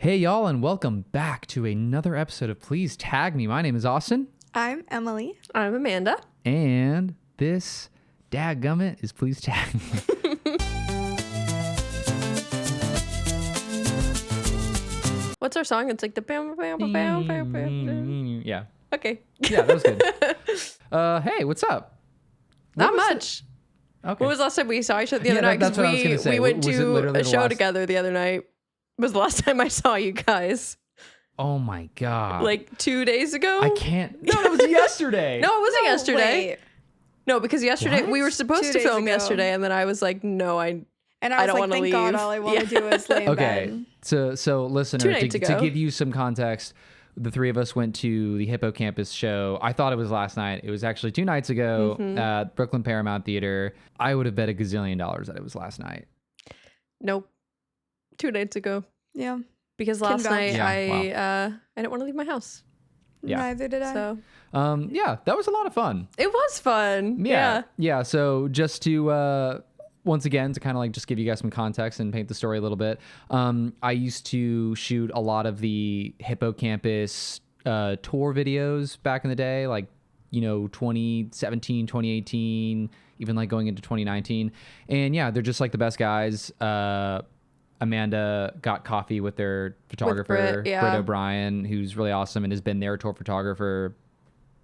Hey y'all, and welcome back to another episode of Please Tag Me. My name is Austin. I'm Emily. I'm Amanda. And this dadgummit is Please Tag Me. What's our song? It's like the bam bam bam bam bam bam. Yeah. Okay. Yeah, that was good. Hey, what's up? Not much. Okay. When was the last time we saw each other the other night? That's what I was gonna say. We went Was it to literally a the show last- together the other night. Was the last time I saw you guys. Oh my God. Like 2 days ago? I can't. No, that was yesterday. No, it wasn't yesterday. Wait. No, because yesterday What? we were 2 supposed to days film ago. yesterday, and then I was like, no, And I I was don't like, wanna thank God, leave. all I want to Yeah. do is lay in Okay. bed. So listener, 2 nights to ago. give you some context, the three of us went to the Hippocampus show. I thought it was last night. It was actually 2 nights ago at Brooklyn Paramount Theater. I would have bet $1 gazillion that it was last night. nope. 2 nights ago. Yeah. Because last vouch. night Yeah, I didn't want to leave my house. Yeah. Neither did I. So Yeah, that was a lot of fun. it was fun. Yeah. So just to once again to kind of like just give you guys some context and paint the story a little bit. I used to shoot a lot of the Hippocampus tour videos back in the day, like 2017, 2018, even like going into 2019. And yeah, they're just like the best guys. Amanda got coffee with their photographer, Britt, yeah. Britt O'Brien, who's really awesome and has been their tour photographer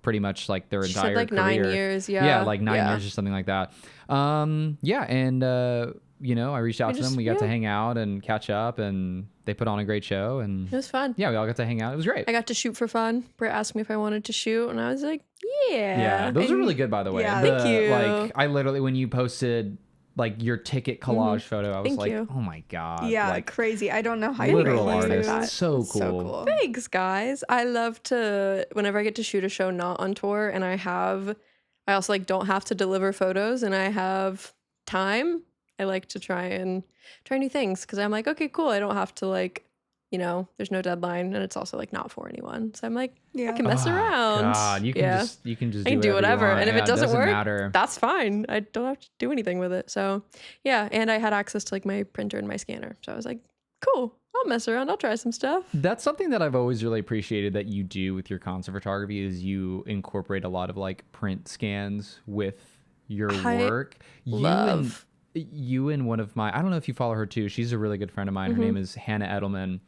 pretty much like their She entire said like career. 9 years. Yeah. Yeah, like 9 years or something like that. Yeah, and I reached out to them. We got to hang out and catch up, and they put on a great show. And It was fun. yeah, we all got to hang out. It was great. I got to shoot for fun. Britt asked me if I wanted to shoot, and I was like, yeah. Yeah, those are really good, by the way. yeah, thank you. Like, I literally, when you posted like your ticket collage photo, I was Thank like, you. oh my God. Yeah, like crazy. I don't know how you literal make artist. that. So So cool. cool. Thanks, guys. I love to, whenever I get to shoot a show not on tour, and I also like don't have to deliver photos, and I have time, I like to try new things, because I'm like, okay, cool. I don't have to like, there's no deadline, and it's also like not for anyone. So I'm like, Yeah. I can mess around. God, you can Yeah. just I can do whatever you whatever. want. And if Yeah, it doesn't work, matter. that's fine. I don't have to do anything with it. So yeah. And I had access to like my printer and my scanner. So I was like, cool, I'll mess around. I'll try some stuff. That's something that I've always really appreciated that you do with your concert photography is you incorporate a lot of like print scans with your I work. love. You and one of my, I don't know if you follow her too. She's a really good friend of mine. Her name is Hannah Edelman.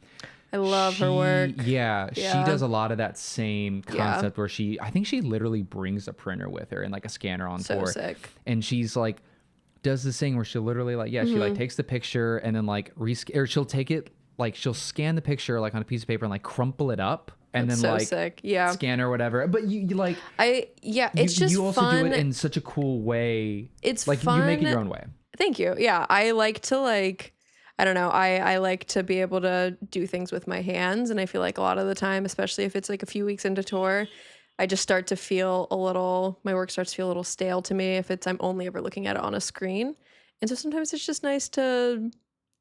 I love her work. Yeah, she Yeah. does a lot of that same Yeah. concept where I think she literally brings a printer with her and like a scanner on So tour. sick. And she's like, does this thing where she'll literally like, she like takes the picture and then like or she'll take it, like she'll scan the picture like on a piece of paper and like crumple it up and That's then so like sick. Yeah. scan or whatever. But you like, It's just you also fun. do it in such a cool way. It's like fun. you make it your own way. Thank you. Yeah. I like to I don't know. I like to be able to do things with my hands. And I feel like a lot of the time, especially if it's like a few weeks into tour, I just start to feel my work starts to feel a little stale to me if I'm only ever looking at it on a screen. And so sometimes it's just nice to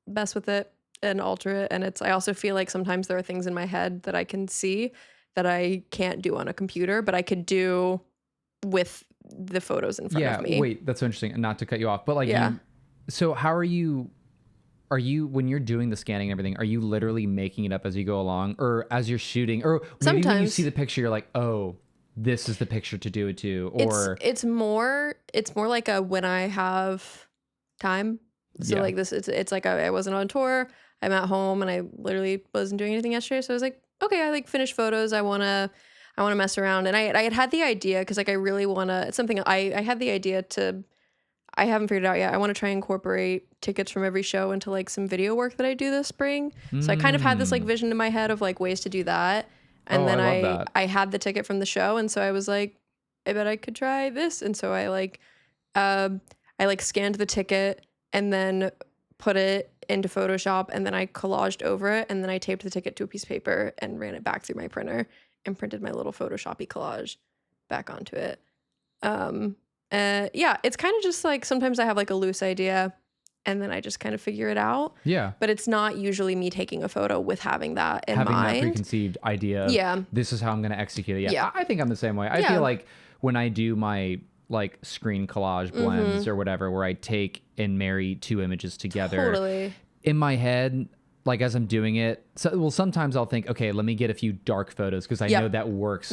mess with it and alter it. And I also feel like sometimes there are things in my head that I can see that I can't do on a computer, but I could do with the photos in front of me. Wait, that's so interesting. And not to cut you off, but like, so how are you when you're doing the scanning and everything, are you literally making it up as you go along or as you're shooting, or maybe when you Sometimes. see the picture, you're like, oh, this is the picture to do it to, or it's more like a when I have time. So Yeah. like this, it's like I wasn't on tour. I'm at home and I literally wasn't doing anything yesterday. So I was like, okay, I like finished photos. I want to mess around. And I had the idea because like I really want to, it's something I had the idea to, I haven't figured it out yet. I want to try and incorporate tickets from every show into like some video work that I do this spring. So I kind of had this like vision in my head of like ways to do that. And then I love that. I had the ticket from the show. And so I was like, I bet I could try this. And so I scanned the ticket and then put it into Photoshop and then I collaged over it. And then I taped the ticket to a piece of paper and ran it back through my printer and printed my little Photoshop-y collage back onto it. It's kind of just like sometimes I have like a loose idea and then I just kind of figure it out. Yeah. But it's not usually me taking a photo with having that in Having mind. that preconceived idea. Yeah. This is how I'm going to execute it. Yeah. I think I'm the same way. I Yeah. feel like when I do my like screen collage blends or whatever, where I take and marry 2 images together Totally. in my head, like as I'm doing it, sometimes I'll think, okay, let me get a few dark photos because I know that works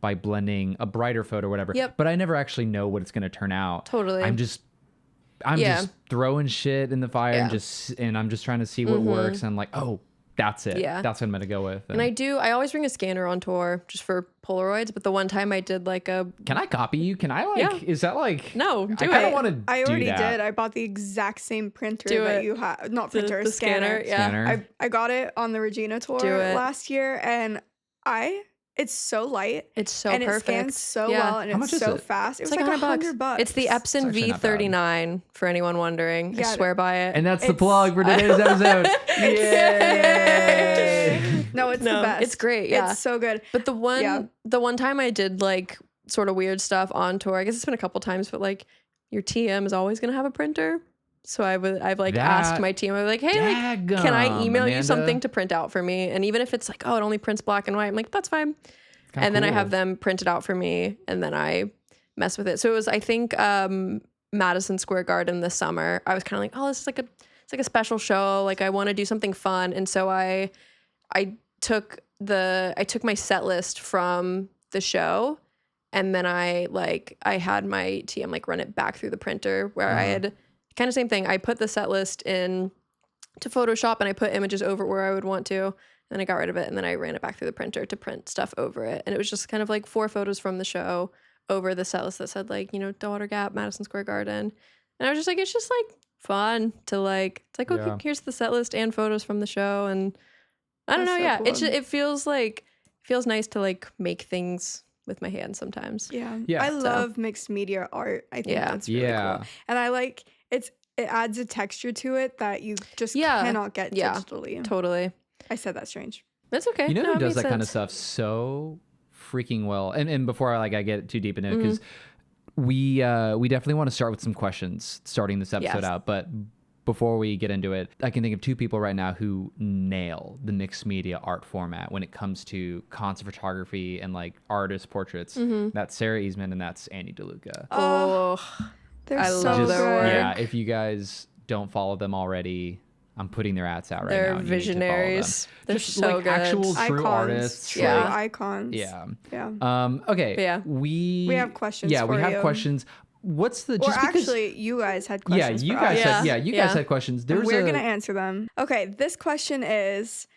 by blending a brighter photo or whatever. But I never actually know what it's going to turn out. Totally. I'm just throwing shit in the fire and I'm just trying to see what works. And I'm like, oh, that's it. Yeah. That's what I'm going to go with. And I always bring a scanner on tour just for Polaroids. But the one time I did like Can I copy you? Can I is that like. No, do I kind of want to do that. I already did. I bought the exact same printer that you have. Not printer, the scanner. Yeah. Scanner. I got it on the Regina tour last year and it's so light. It's so and perfect. It scans so well and it's so fast. It was like $100. It's the Epson V39 for anyone wondering. I swear by it. And that's the plug for today's episode. Yay! No, it's the best. It's great. Yeah. It's so good. But the one time I did like sort of weird stuff on tour, I guess it's been a couple times, but like your TM is always going to have a printer. So I've asked my team, I'm like, hey, can I email you something to print out for me? And even if it's like, oh, it only prints black and white, I'm like, that's fine. And then I have them print it out for me and then I mess with it. So it was, I think, Madison Square Garden this summer. I was kind of like, oh, this is like a special show. Like I want to do something fun. And so I took my set list from the show and then I had my TM like run it back through the printer where I had kind of same thing. I put the set list in to Photoshop and I put images over where I would want to. And then I got rid of it and then I ran it back through the printer to print stuff over it. And it was just kind of like 4 photos from the show over the set list that said like, Daughter Gap, Madison Square Garden. And I was just like, it's just like fun to like, it's like, okay, here's the set list and photos from the show. And I don't know. So cool. It feels nice to like make things with my hands sometimes. Yeah. I love mixed media art. I think that's really cool. And I like it adds a texture to it that you just cannot get digitally. Totally. I said that strange. That's okay. Who does that kind of stuff so freaking well? And before I get too deep into it, because we definitely want to start with some questions starting this episode out. But before we get into it, I can think of 2 people right now who nail the mixed media art format when it comes to concert photography and like artist portraits. That's Sarah Easman and that's Annie DeLuca. Oh, they're so good. Yeah, if you guys don't follow them already, I'm putting their ads out right now. They're visionaries. They're just so good. Actual icons, true artists. True icons. Yeah. Okay. Yeah. We have questions. Yeah, we have you. Questions. What's the? Actually, you guys had questions. You guys had questions. We're gonna answer them. Okay, this question is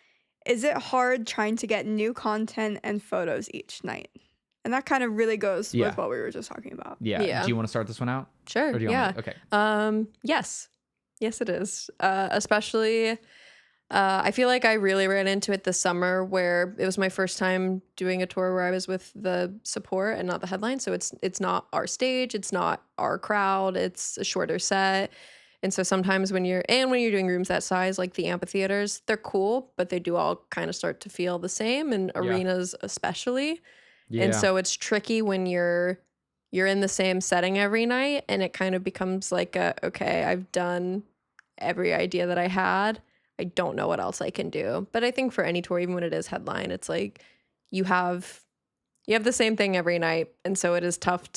it hard trying to get new content and photos each night? And that kind of really goes with what we were just talking about. Yeah. Do you want to start this one out? Sure. Or do you want okay. Yes, it is. Especially, I feel like I really ran into it this summer where it was my first time doing a tour where I was with the support and not the headline. So it's not our stage, it's not our crowd, it's a shorter set. And so sometimes when you're doing rooms that size, like the amphitheaters, they're cool, but they do all kind of start to feel the same, and arenas especially. Yeah. And so it's tricky when you're in the same setting every night, and it kind of becomes like okay, I've done every idea that I had. I don't know what else I can do. But I think for any tour, even when it is headline, it's like you have the same thing every night. And so it is tough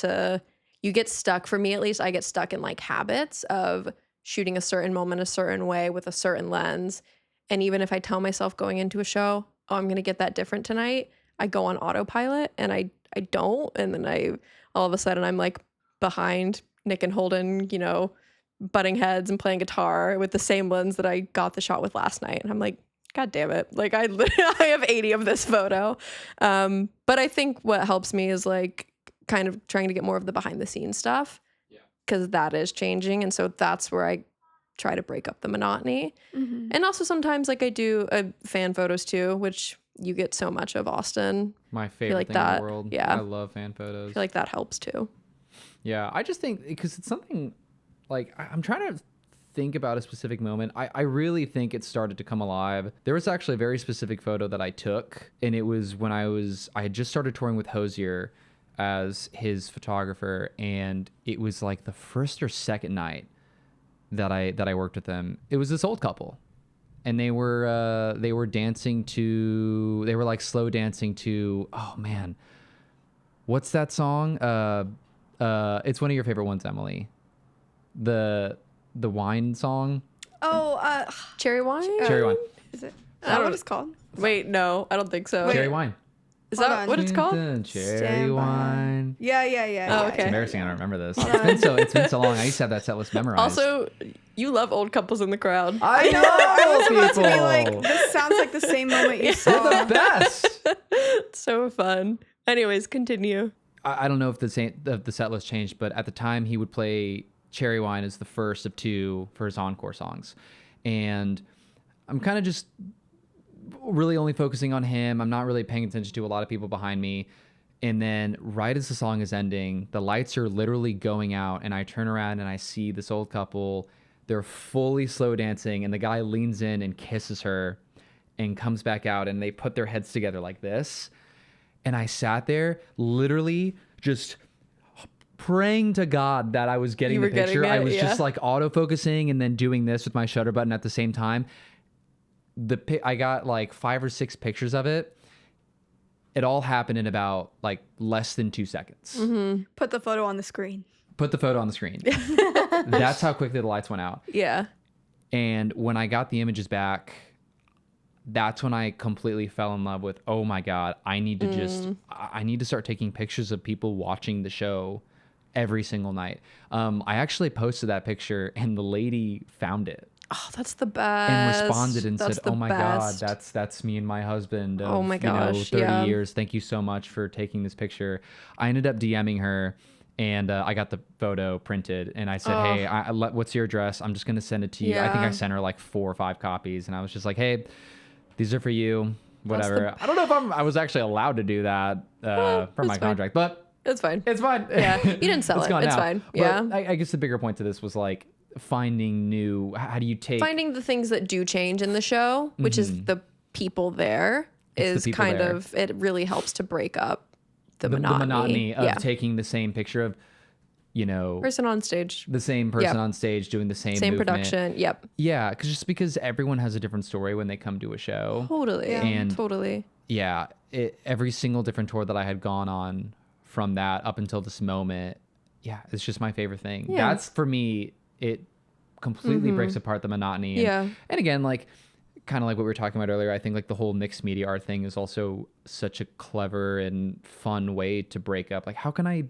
you get stuck. For me, at least, I get stuck in like habits of shooting a certain moment a certain way with a certain lens. And even if I tell myself going into a show, oh, I'm going to get that different tonight, I go on autopilot and I don't. And then all of a sudden I'm like behind Nick and Holden, butting heads and playing guitar with the same lens that I got the shot with last night. And I'm like, God damn it. Like I have 80 of this photo. But I think what helps me is like kind of trying to get more of the behind the scenes stuff, because that is changing. And so that's where I try to break up the monotony. And also sometimes like I do fan photos too, which you get so much of, Austin. My favorite thing in the world. Yeah. I love fan photos. I feel like that helps too. Yeah. I just think because it's something like I'm trying to think about a specific moment. I really think it started to come alive. There was actually a very specific photo that I took, and it was when I had just started touring with Hosier as his photographer, and it was like the first or second night that I worked with them. It was this old couple. And they were dancing to, they were like slow dancing to, oh man, what's that song? It's one of your favorite ones, Emily. The wine song. Oh, Cherry Wine. Cherry Wine. Is it? Is I that don't- what it's called? Wait, no, I don't think so. Cherry wine. Is Hold that on. what it's called? Cherry Stand by. wine. Yeah. Oh, yeah, okay. It's embarrassing. I don't remember this. It's been so long. I used to have that set list memorized. Also, you love old couples in the crowd. I know. I was about to be people. like, this sounds like the same moment you They're saw. the best. So fun. Anyways, continue. I don't know if the set list changed, but at the time he would play Cherry Wine as the first of two for his encore songs. And I'm kind of just really only focusing on him. I'm not really paying attention to a lot of people behind me. And then right as the song is ending, the lights are literally going out and I turn around and I see this old couple. They're fully slow dancing and the guy leans in and kisses her and comes back out and they put their heads together like this. And I sat there literally just praying to God that I was getting the picture. I was just like autofocusing and then doing this with my shutter button at the same time. I got like 5 or 6 pictures of it. It all happened in about like less than 2 seconds. Mm-hmm. Put the photo on the screen. Put the photo on the screen. That's how quickly the lights went out. Yeah. And when I got the images back, that's when I completely fell in love with, oh my God, I need to I need to start taking pictures of people watching the show every single night. I actually posted that picture and the lady found it. Oh, that's the best. And responded and That's said, the "Oh my best. God, that's me and my husband. Of, Oh my gosh, 30 yeah. years. Thank you so much for taking this picture." I ended up DMing her, and I got the photo printed, and I said, "Hey, what's your address? I'm just gonna send it to you." I think I Yeah. sent her like 4 or 5 copies, and I was just like, "Hey, these are for you. That's Whatever." I don't know if I was actually allowed to do that for my that's fine. contract, but It's fine. it's fine. Yeah, you didn't sell it. gone It's now. fine. But Yeah. I guess the bigger point to this was like finding new. How do you take Finding the things that do change in the show, which is the people there, It's the is people kind there. of, it really helps to break up the the monotony of yeah. taking the same picture of, Person on stage, the same person Yep. on stage doing the same same movement. production. Yep. Yeah, because everyone has a different story when they come to a show. Totally. Yeah. And- totally. Yeah, every single different tour that I had gone on from that up until this moment, yeah, it's just my favorite thing. Yeah. That's for me, it completely breaks apart the monotony. And, Yeah. And again, like kind of like what we were talking about earlier, I think like the whole mixed media art thing is also such a clever and fun way to break up. Like, how can I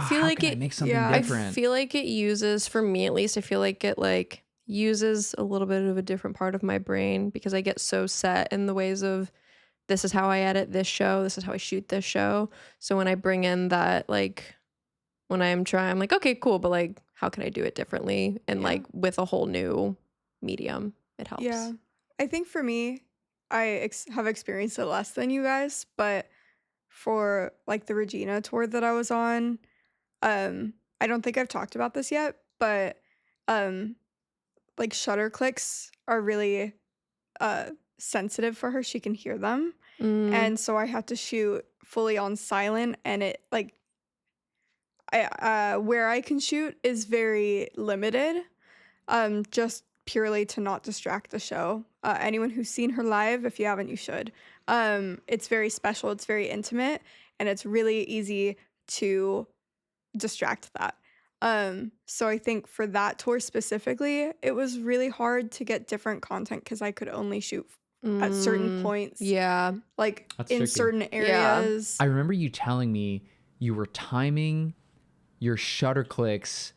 feel how like can I it- make something yeah, different? I feel like it uses, for me at least, I feel like it like uses a little bit of a different part of my brain because I get so set in the ways of, this is how I edit this show, this is how I shoot this show. So when I bring in that, like, when I'm like, okay, cool, but like, how can I do it differently? And Yeah. like with a whole new medium, it helps. Yeah. I think for me, I have experienced it less than you guys, but for like the Regina tour that I was on, I don't think I've talked about this yet, but like shutter clicks are really sensitive for her. She can hear them. And so I had to shoot fully on silent, and it like where I can shoot is very limited, just purely to not distract the show. Anyone who's seen her live, if you haven't, you should. It's very special, it's very intimate, and it's really easy to distract that. So I think for that tour specifically, it was really hard to get different content because I could only shoot at certain points, Yeah. like That's in tricky. certain areas. I remember you telling me you were timing your shutter clicks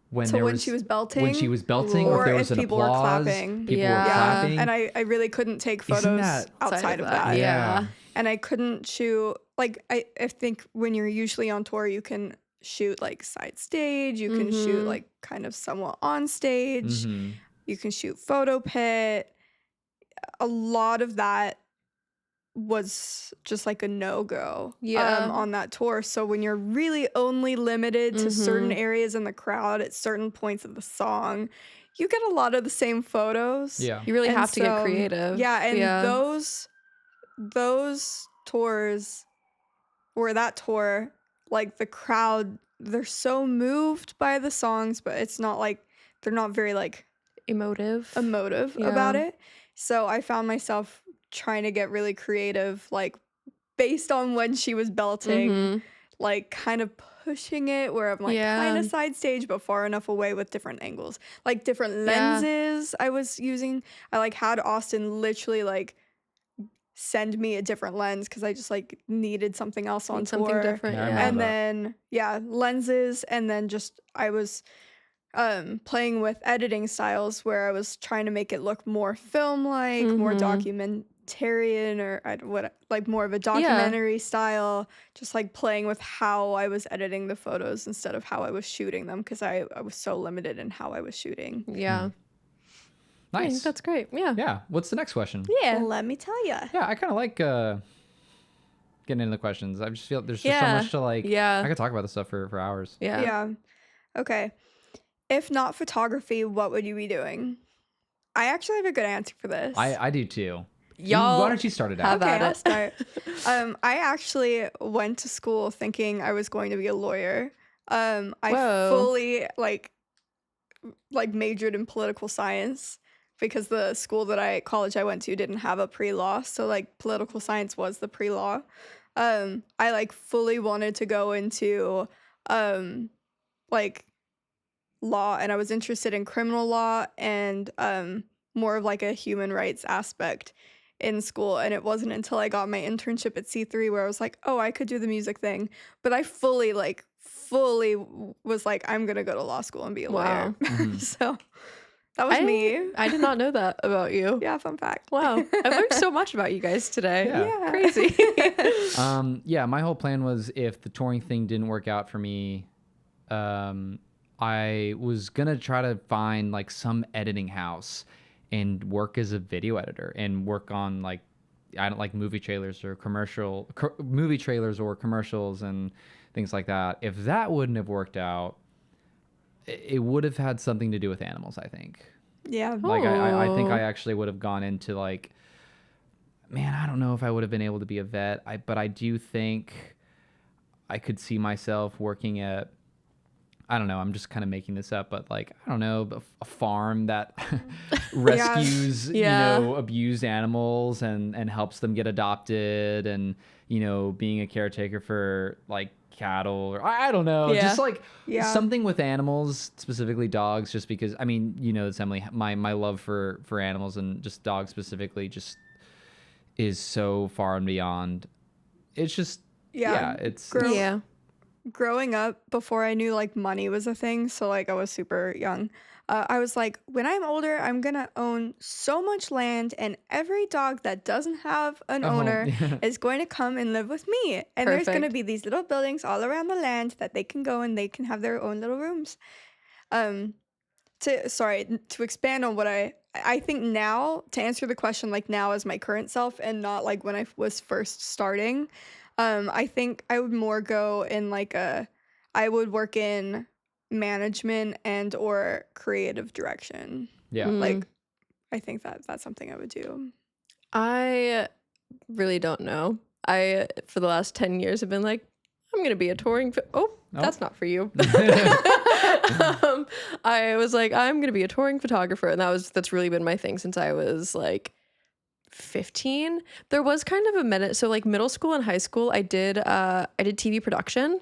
when So there when was she was belting, when she was belting, or if or there if was an people were applause, clapping. people were Yeah. clapping. And I really couldn't take Isn't photos that- outside of that. Yeah. And I couldn't shoot, like, I think when you're usually on tour, you can shoot like side stage, you can shoot Mhm. like kind of somewhat on stage, Mhm. you can shoot photo pit. A lot of that was just like a no-go Yeah. on that tour. So when you're really only limited to certain Mhm. areas in the crowd at certain points of the song, you get a lot of the same photos. Yeah. You really And have to get so, creative. Yeah, and those tours, or that tour, like the crowd, they're so moved by the songs, but it's not like they're not very like Emotive. emotive Yeah. about it. So I found myself trying to get really creative, like based on when she was belting, Mhm. like kind of pushing it, where I'm like Yeah. kind of side stage but far enough away with different angles, like different Yeah. lenses I was using. I like had Austin literally like send me a different lens because I just like needed something else on Need something tour. different. Yeah, I Yeah. remember And that. then lenses, and then just I was playing with editing styles where I was trying to make it look more film like, more documentarian, or like more of a documentary style, just like playing with how I was editing the photos instead of how I was shooting them, because I was so limited in how I was shooting. Yeah. I think Nice. that's great. Yeah. Yeah. What's the next question? Yeah. Let me tell you. Yeah, I kind of like getting into the questions. I just feel there's just so Yeah. much to like. Yeah. I could talk about this stuff for hours. Yeah. Yeah. Okay. If not photography, what would you be doing? I actually have a good answer for this. I do too. Y'all Why don't you start it out? have Okay, at I'll it. start. I actually went to school thinking I was going to be a lawyer. I Whoa. fully like majored in political science because the college I went to didn't have a pre-law, so like political science was the pre-law. I like fully wanted to go into like law, and I was interested in criminal law and more of like a human rights aspect in school. And it wasn't until I got my internship at C3 where I was like, oh, I could do the music thing. But I fully was like, I'm gonna go to law school and be a Wow. lawyer. So that was me. I did not know that about you. Yeah, fun fact. Wow. I've learned so much about you guys today. Yeah. Crazy. Yeah, my whole plan was if the touring thing didn't work out for me, I was gonna try to find like some editing house and work as a video editor and work on like I don't like movie trailers or commercials and things like that. If that wouldn't have worked out, it would have had something to do with animals, I think. Yeah. Like I think I Oh. actually would have gone into like, man, I don't know if I would have been able to be a vet. But I do think I could see myself working at, I don't know, I'm just kind of making this up, but like, I don't know, a farm that rescues, Yeah. abused animals and helps them get adopted, and, being a caretaker for like cattle, or I don't know, Yeah. just like Yeah. something with animals, specifically dogs, just because, I mean, it's Emily, my love for animals and just dogs specifically just is so far and beyond. It's just, Yeah. it's Yeah. Growing up, before I knew like money was a thing, so like I was super young, I was like, when I'm older, I'm gonna own so much land, and every dog that doesn't have an owner yeah. is going to come and live with me. And there's gonna Perfect. be these little buildings all around the land that they can go and they can have their own little rooms. Um, to expand on what I think now, to answer the question, like now as my current self and not like when I was first starting, I think I would more go in like I would work in management and or creative direction. Yeah. Like I think that's something I would do. I really don't know. I, for the last 10 years, have been like, I'm going to be a touring. That's not for you. I was like, I'm going to be a touring photographer. And that's really been my thing since I was like 15. There was kind of a minute. So like middle school and high school, I did TV production.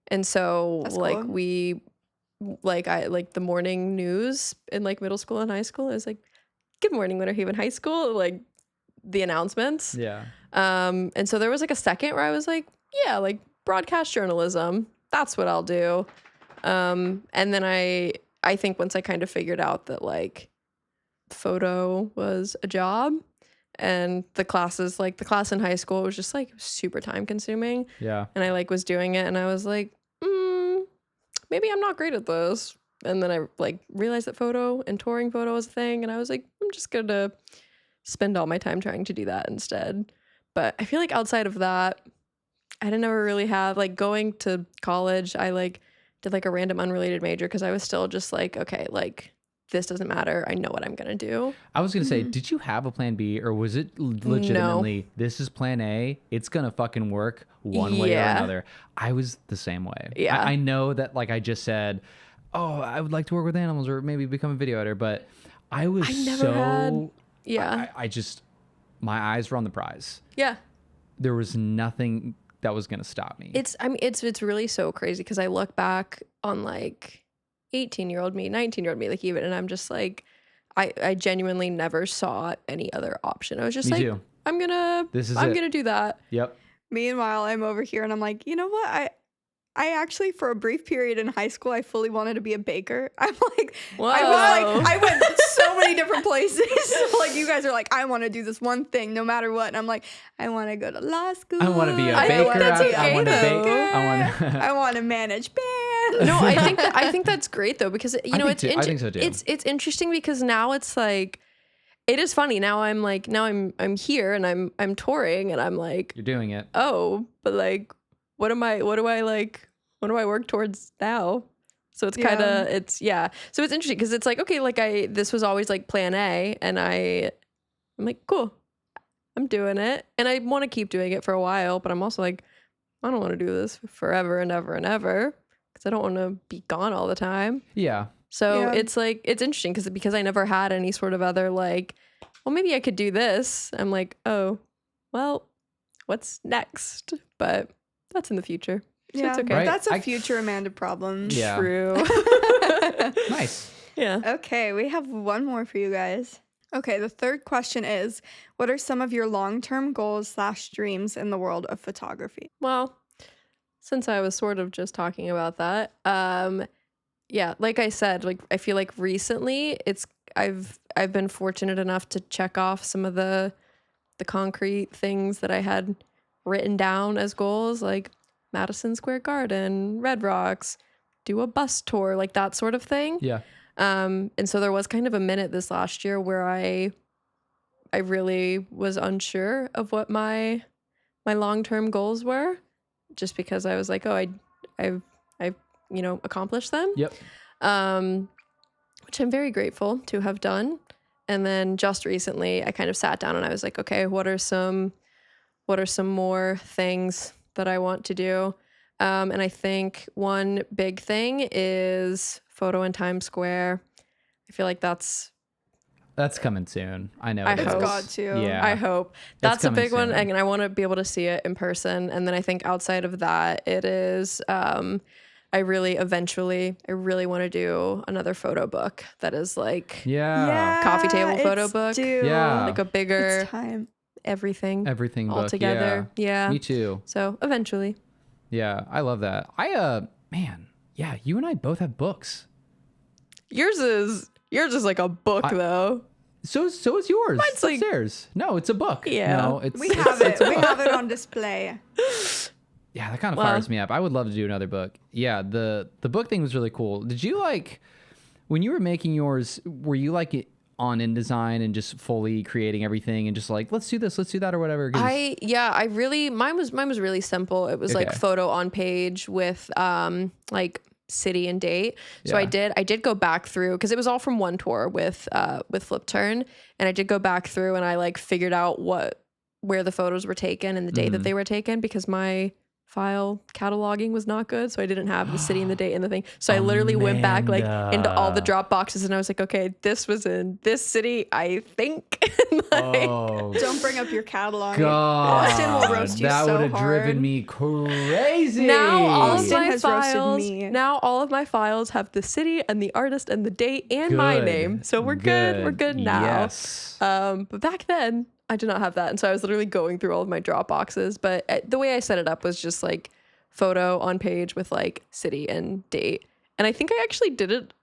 And so That's like cool. I like the morning news in like middle school and high school is like, good morning, Winter Haven High School, like the announcements. Yeah. And so there was like a second where I was like, yeah, like broadcast journalism, that's what I'll do. And then I think once I kind of figured out that like photo was a job, and the class in high school was just like super time consuming, Yeah. and I like was doing it, and I was like, maybe I'm not great at this. And then I like realized that photo and touring photo was a thing, and I was like, I'm just gonna spend all my time trying to do that instead. But I feel like outside of that, I didn't ever really have like going to college. I like did like a random unrelated major because I was still just like, okay, like this doesn't matter. I know what I'm gonna do. I was gonna say, did you have a plan B, or was it legitimately this is plan A? It's gonna fucking work one way or Yeah. another. I was the same way. Yeah. I know that like I just said, oh, I would like to work with animals or maybe become a video editor, but I was I never so had- Yeah. I just my eyes were on the prize. Yeah. There was nothing that was going to stop me. It's really so crazy because I look back on like 18-year-old me, 19-year-old me, like even, and I'm just like, I genuinely never saw any other option. I was just Me like, too. I'm gonna do that. Yep. Meanwhile, I'm over here and I'm like, you know what? I actually, for a brief period in high school, I fully wanted to be a baker. I'm like, I went so many different places. Like, you guys are like, I want to do this one thing no matter what. And I'm like, I want to go to law school. I want to be a I think baker. that's I want to okay, bake. though. I want to manage bands. No, I think that's great though, because you know, I think so too. It's interesting because now it's like, it is funny. Now I'm here and I'm touring and I'm like, You're doing it. oh, but like, what do I work towards now? So it's kind of, so it's interesting because it's like, okay, like this was always like plan A, and I'm like, cool, I'm doing it. And I want to keep doing it for a while, but I'm also like, I don't want to do this forever and ever and ever because I don't want to be gone all the time. Yeah. So it's like, it's interesting because I never had any sort of other like, well, maybe I could do this. I'm like, oh, well, what's next? But that's in the future. So Yeah, it's okay. Right. That's a future Amanda problem. Yeah. True. Nice. Yeah. Okay, we have one more for you guys. Okay, the third question is, what are some of your long-term goals / dreams in the world of photography? Well, since I was sort of just talking about that, yeah, like I said, like I feel like recently I've been fortunate enough to check off some of the concrete things that I had written down as goals, like Madison Square Garden, Red Rocks, do a bus tour, like that sort of thing. Yeah. And so there was kind of a minute this last year where I really was unsure of what my long-term goals were, just because I was like, oh, I've accomplished them. Yep. Which I'm very grateful to have done. And then just recently I kind of sat down and I was like, okay, what are some more things that I want to do? And I think one big thing is photo in Times Square. I feel like that's coming soon. I know. I it It's hope. is. got to. Yeah. I hope It's that's a coming big one, soon. and I want to be able to see it in person. And then I think outside of that, it is I really want to do another photo book that is like Yeah. Coffee table photo it's book. due. Yeah. like a bigger It's time. everything Everything all book. together. Yeah. Me too. So eventually. Yeah. I love that. Man. Yeah. You and I both have books. Yours is like a book though. So is yours. Mine's like- upstairs. No, it's a book. Yeah. No, it's We have it. We have it on display. Yeah, that kind of Well- fires me up. I would love to do another book. Yeah, the book thing was really cool. Did you when you were making yours, were you on InDesign and just fully creating everything and just like, let's do this, let's do that or whatever? 'Cause- mine was really simple. It was like Okay. photo on page with like city and date. So Yeah. I did go back through because it was all from one tour with Flip Turn, and I did go back through and I like figured out where the photos were taken and the date that they were taken, because my file cataloging was not good, so I didn't have the city and the date and the thing. So I literally went back like into all the drop boxes and I was like, okay, this was in this city, I think. Oh Don't bring up your catalog. God, Austin will roast you that so would have hard. driven me crazy. Now all of Austin my has roasted files. me. Now all of my files have the city and the artist and the date and my Good. name. So we're good. We're good now. Yes. But back then I did not have that, and so I was literally going through all of my drop boxes. But the way I set it up was just like photo on page with like city and date. And I think I actually did it.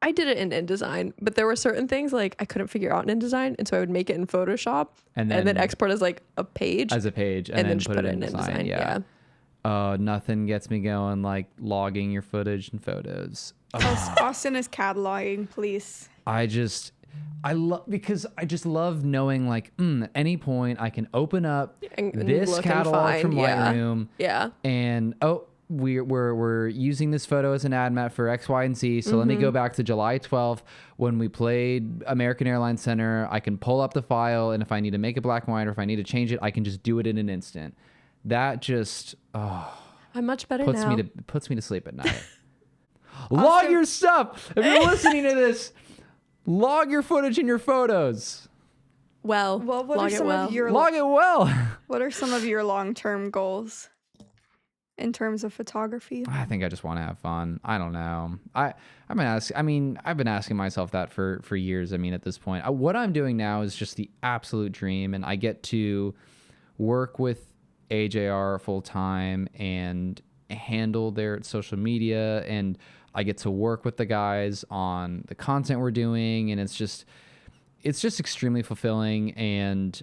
I did it in InDesign, but there were certain things like I couldn't figure out in InDesign, and so I would make it in Photoshop and then export as like a page as a page and then just put it in InDesign. Yeah. Nothing gets me going like logging your footage and photos. Austin is cataloging, please. Because I just love knowing like at any point I can open up and this look and catalog find, from yeah. Lightroom Yeah. and we're using this photo as an ad mat for X, Y, and Z. So let me go back to July 12th when we played American Airlines Center. I can pull up the file, and if I need to make it black and white or if I need to change it, I can just do it in an instant. That just I'm much better puts now. me to sleep at night. Log your stuff. If you're listening to this, log your footage and your photos. Well, what are some of your Log it well. what are some of your long-term goals? in terms of photography? I think I just want to have fun. I don't know. I've been asking myself that for years. I mean, at this point, what I'm doing now is just the absolute dream, and I get to work with AJR full time and handle their social media, and I get to work with the guys on the content we're doing, and it's just extremely fulfilling. And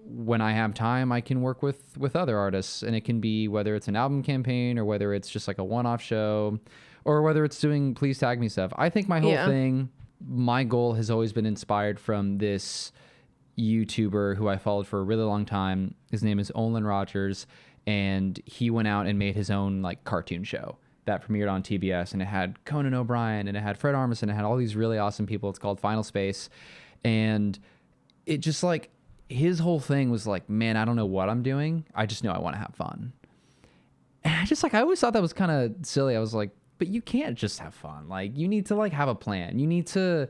when I have time, I can work with other artists, and it can be whether it's an album campaign or whether it's just like a one-off show or whether it's doing Please Tag Me stuff. I think my whole thing, my goal has always been inspired from this YouTuber who I followed for a really long time. His name is Olin Rogers, and he went out and made his own like cartoon show that premiered on TBS, and it had Conan O'Brien and it had Fred Armisen, and it had all these really awesome people. It's called Final Space, and it just like, his whole thing was like, man, I don't know what I'm doing. I just know I want to have fun. And I always thought that was kind of silly. I was like, but you can't just have fun. Like, you need to like have a plan. You need to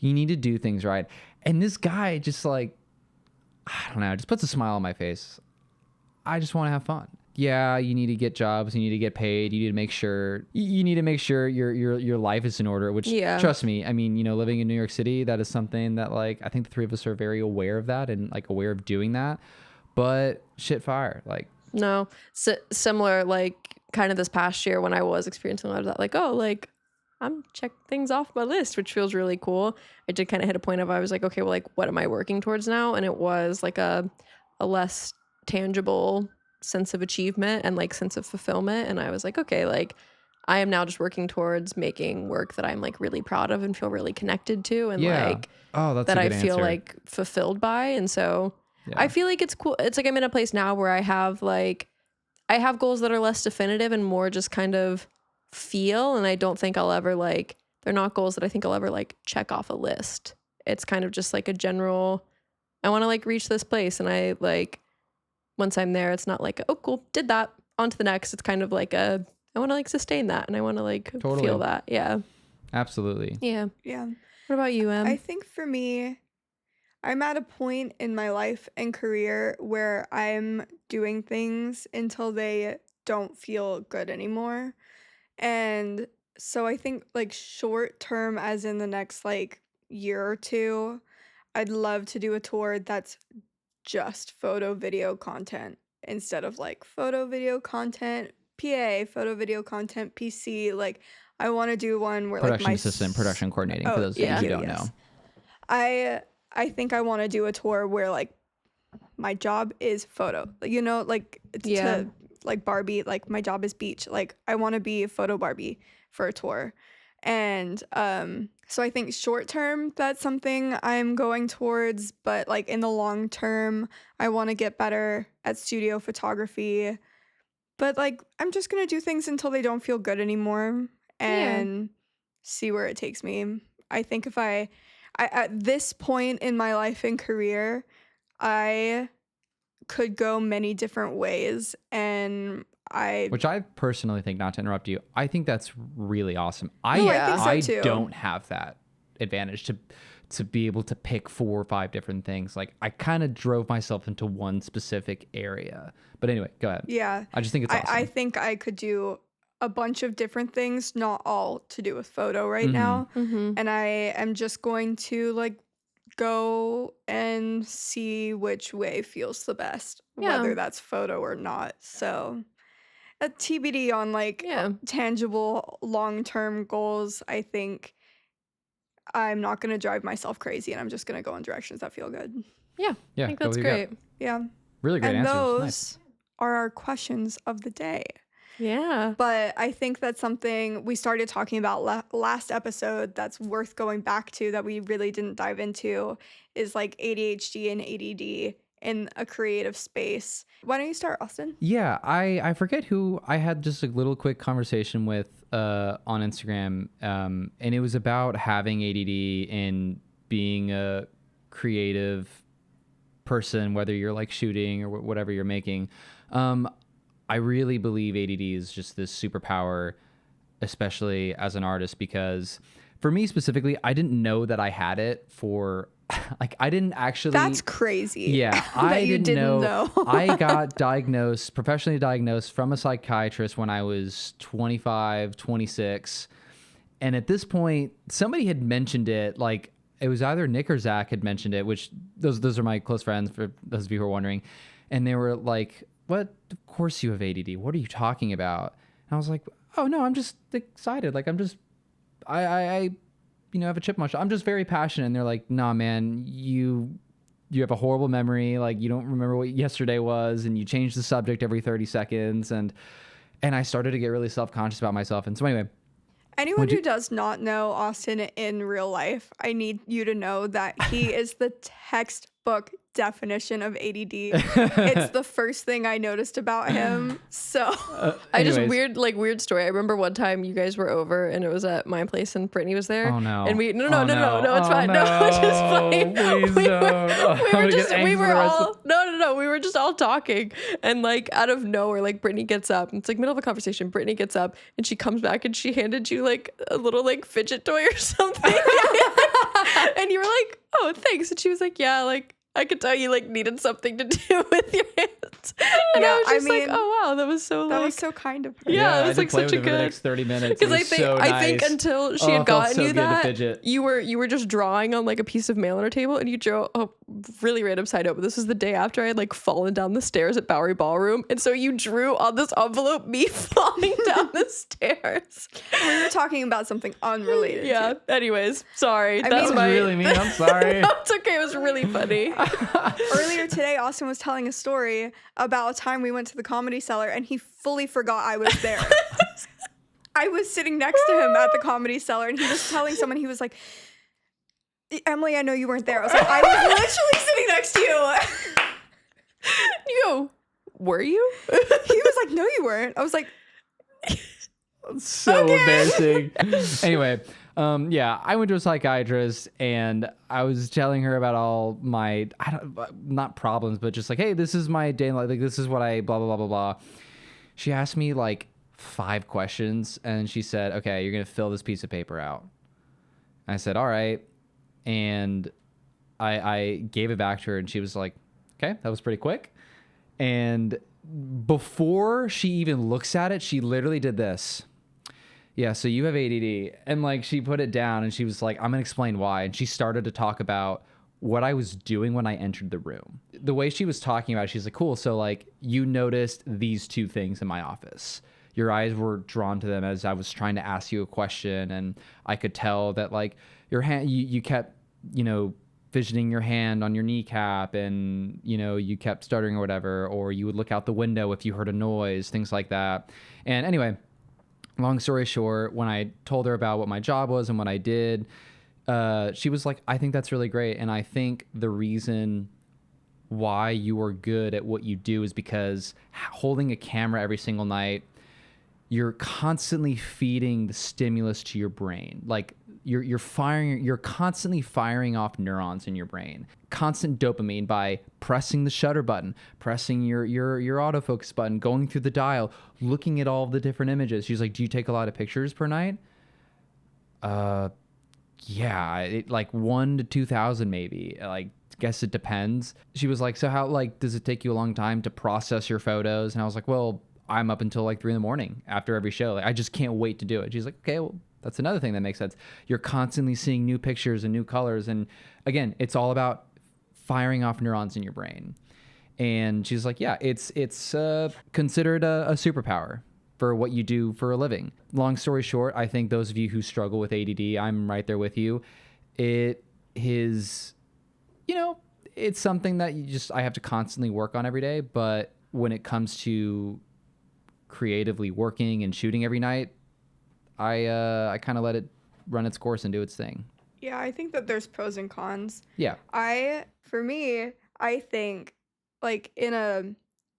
do things right. And this guy just like, I don't know, just puts a smile on my face. I just want to have fun. Yeah, you need to get jobs, you need to get paid, you need to make sure your life is in order, which trust me, I mean, living in New York City, that is something that like I think the three of us are very aware of that and like aware of doing that. But shit fire. Like no, similar, like kind of this past year when I was experiencing a lot of that, like, oh, like I'm check things off my list, which feels really cool. I did kind of hit a point of, I was like, okay, well, like what am I working towards now? And it was like a less tangible sense of achievement and like sense of fulfillment. And I was like, okay, like I am now just working towards making work that I'm like really proud of and feel really connected to, and like that's that a I good feel answer. like fulfilled by. And so I feel like it's cool. It's like I'm in a place now where I have goals that are less definitive and more just kind of feel, and I don't think I'll ever like, they're not goals that I think I'll ever like check off a list. It's kind of just like a general, I want to like reach this place, and I like, once I'm there, it's not like, oh, cool, did that, on to the next. It's kind of like I want to like sustain that, and I want to like feel that. Yeah. Absolutely. Yeah. Yeah. What about you, Em? I think for me, I'm at a point in my life and career where I'm doing things until they don't feel good anymore. And so I think like short term, as in the next like year or two, I'd love to do a tour that's just photo video content instead of like photo video content photo video content PC. Like I want to do one where like Production assistant, production coordinating, for those of you who don't know. I think I want to do a tour where like my job is photo, like to like Barbie, like my job is beach, like I want to be a photo Barbie for a tour. And so I think short term, that's something I'm going towards, but like in the long term, I want to get better at studio photography. But like I'm just going to do things until they don't feel good anymore and see where it takes me. I think if I at this point in my life and career, I could go many different ways, and which I personally think, not to interrupt you, I think that's really awesome. I think so too. I don't have that advantage to be able to pick 4 or 5 different things. Like I kind of drove myself into one specific area. But anyway, go ahead. Yeah. I just think it's awesome. I think I could do a bunch of different things, not all to do with photo right now. And I am just going to like go and see which way feels the best, whether that's photo or not. So a TBD on like tangible long-term goals. I think I'm not going to drive myself crazy, and I'm just going to go in directions that feel good. Yeah. I think that's great. Yeah. Really great and answers. Those Nice. are our questions of the day. Yeah. But I think that's something we started talking about last episode that's worth going back to, that we really didn't dive into, is like ADHD and ADD in a creative space. Why don't you start, Austin? Yeah, I forget who I had just a little quick conversation with on Instagram, and it was about having ADD and being a creative person, whether you're like shooting or whatever you're making. I really believe ADD is just this superpower, especially as an artist, because for me specifically, I didn't know that I had it for like I didn't actually. That's crazy. Yeah, I you didn't know. know. I got professionally diagnosed from a psychiatrist when I was 25, 26. And at this point, somebody had mentioned it. Like it was either Nick or Zach had mentioned it, which those are my close friends for those of you who are wondering. And they were like, "What? Of course you have ADD. What are you talking about?" And I was like, "Oh no, I'm just excited. Like I'm just, I have a chip on my shoulder. I'm just very passionate." And they're like, "Nah, man, you have a horrible memory. Like you don't remember what yesterday was, and you change the subject every 30 seconds." And I started to get really self-conscious about myself. And so anyway, Anyone who does not know Austin in real life, I need you to know that he is the textbook definition of ADD. It's the first thing I noticed about him. So I just anyways. weird story. I remember one time you guys were over and it was at my place and Brittany was there. Oh no. And we no, it's Oh, fine. No, it's just fine. Please don't. We were just all talking and like out of nowhere, like Brittany gets up. It's like middle of a conversation. Brittany gets up and she comes back and she handed you like a little like fidget toy or something. And you were like, "Oh, thanks." And she was like, "Yeah, like I could tell you like needed something to do with your hands." And Yeah, I was just I mean, like, "Oh wow, that was so that like was so kind of her. yeah, it I was had like to play such with a it for the good next 30 minutes. because I think until she it had felt gotten so you good to that fidget. you were just drawing on like a piece of mail on her table and you drew a really random side note. But this was the day after I had like fallen down the stairs at Bowery Ballroom, and so you drew on this envelope me falling down the stairs. We were talking about something unrelated. Yeah. Anyways, sorry. I That's mean, my really mean. I'm sorry. No, it's okay. It was really funny. Earlier today, Austin was telling a story about a time we went to the Comedy Cellar and he fully forgot I was there. I was sitting next to him at the Comedy Cellar and he was telling someone, he was like, "Emily, I know you weren't there." I was like, "I was literally sitting next to you." You go, "Were you?" He was like, "No, you weren't." I was like, So embarrassing. Anyway, yeah, I went to a psychiatrist and I was telling her about all my, not problems, but just like, hey, this is my day in life. Like, this is what I blah, blah, blah, blah, blah. She asked me like 5 questions and she said, "Okay, you're going to fill this piece of paper out." I said, "All right." And I gave it back to her and she was like, "Okay, that was pretty quick." And before she even looks at it, she literally did this. "Yeah, so you have ADD." And like she put it down and she was like, "I'm going to explain why." And she started to talk about what I was doing when I entered the room. The way she was talking about it, she's like, "Cool, so like you noticed these 2 things in my office. Your eyes were drawn to them as I was trying to ask you a question, and I could tell that like your hand you kept, fidgeting your hand on your kneecap, and you kept stuttering or whatever, or you would look out the window if you heard a noise, things like that." And anyway, long story short, when I told her about what my job was and what I did, she was like, "I think that's really great. And I think the reason why you are good at what you do is because holding a camera every single night, you're constantly feeding the stimulus to your brain. Like you're constantly firing off neurons in your brain. Constant dopamine by pressing the shutter button, pressing your autofocus button, going through the dial, looking at all of the different images." She's like, "Do you take a lot of pictures per night?" Yeah, like 1 to 2,000 maybe. Like, guess it depends. She was like, "So how, like, does it take you a long time to process your photos?" And I was like, "Well, I'm up until like 3 a.m. after every show. Like, I just can't wait to do it." She's like, "Okay, well, that's another thing that makes sense. You're constantly seeing new pictures and new colors. And again, it's all about firing off neurons in your brain." And she's like, "Yeah, it's considered a superpower for what you do for a living." Long story short, I think those of you who struggle with ADD, I'm right there with you. It is, it's something that I have to constantly work on every day. But when it comes to creatively working and shooting every night, I kind of let it run its course and do its thing. yeah, I think that there's pros and cons. Yeah. For me, I think like in a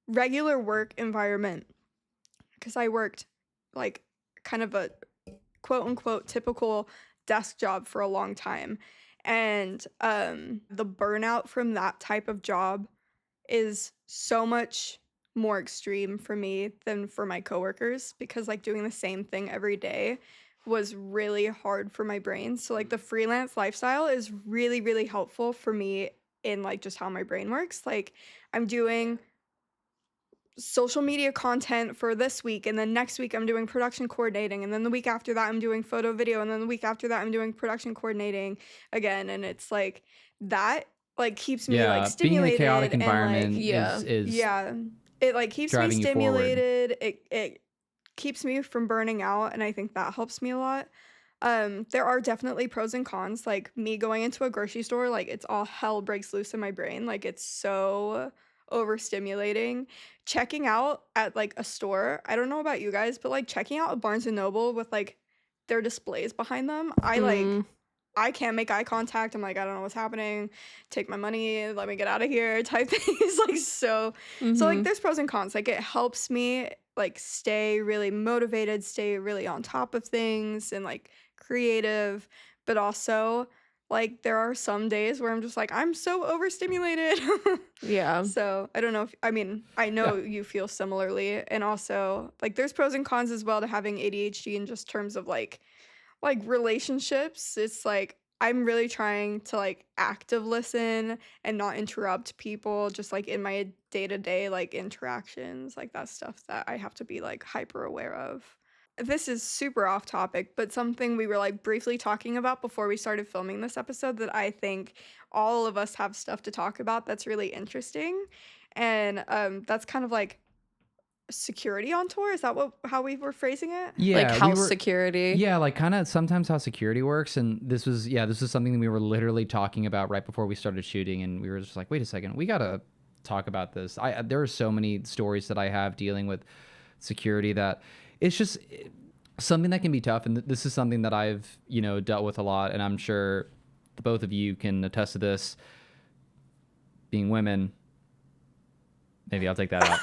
regular work environment, because I worked like kind of a quote unquote typical desk job for a long time. And the burnout from that type of job is so much more extreme for me than for my coworkers, because like doing the same thing every day was really hard for my brain. So like the freelance lifestyle is really, really helpful for me in like just how my brain works. Like I'm doing social media content for this week, and then next week I'm doing production coordinating, and then the week after that I'm doing photo video, and then the week after that I'm doing production coordinating again. And it's like that like keeps me like being in a chaotic stimulated and environment like is yeah, it like keeps me driving you forward. stimulated. It keeps me from burning out, and I think that helps me a lot. There are definitely pros and cons. Like me going into a grocery store, like it's all hell breaks loose in my brain. Like it's so overstimulating. Checking out at like a store, I don't know about you guys, but like checking out a Barnes and Noble with like their displays behind them, I can't make eye contact. I'm like, I don't know what's happening. Take my money, let me get out of here type thing. It's like so like there's pros and cons. Like it helps me like stay really motivated, stay really on top of things and like creative, but also like there are some days where I'm just like I'm so overstimulated. Yeah. So I don't know if I know you feel similarly, and also like there's pros and cons as well to having ADHD in just terms of like relationships. It's like I'm really trying to like active listen and not interrupt people just like in my day-to-day like interactions. Like that's stuff that I have to be like hyper aware of. This is super off topic, but something we were like briefly talking about before we started filming this episode that I think all of us have stuff to talk about that's really interesting. And that's kind of like security on tour. Is that how we were phrasing it? Yeah, like house security. Yeah, like kind of sometimes how security works. And this was something that we were literally talking about right before we started shooting, and we were just like, wait a second, we gotta talk about this. There are so many stories that I have dealing with security that it's just something that can be tough. And this is something that I've dealt with a lot, and I'm sure the both of you can attest to this. Being women, maybe I'll take that out.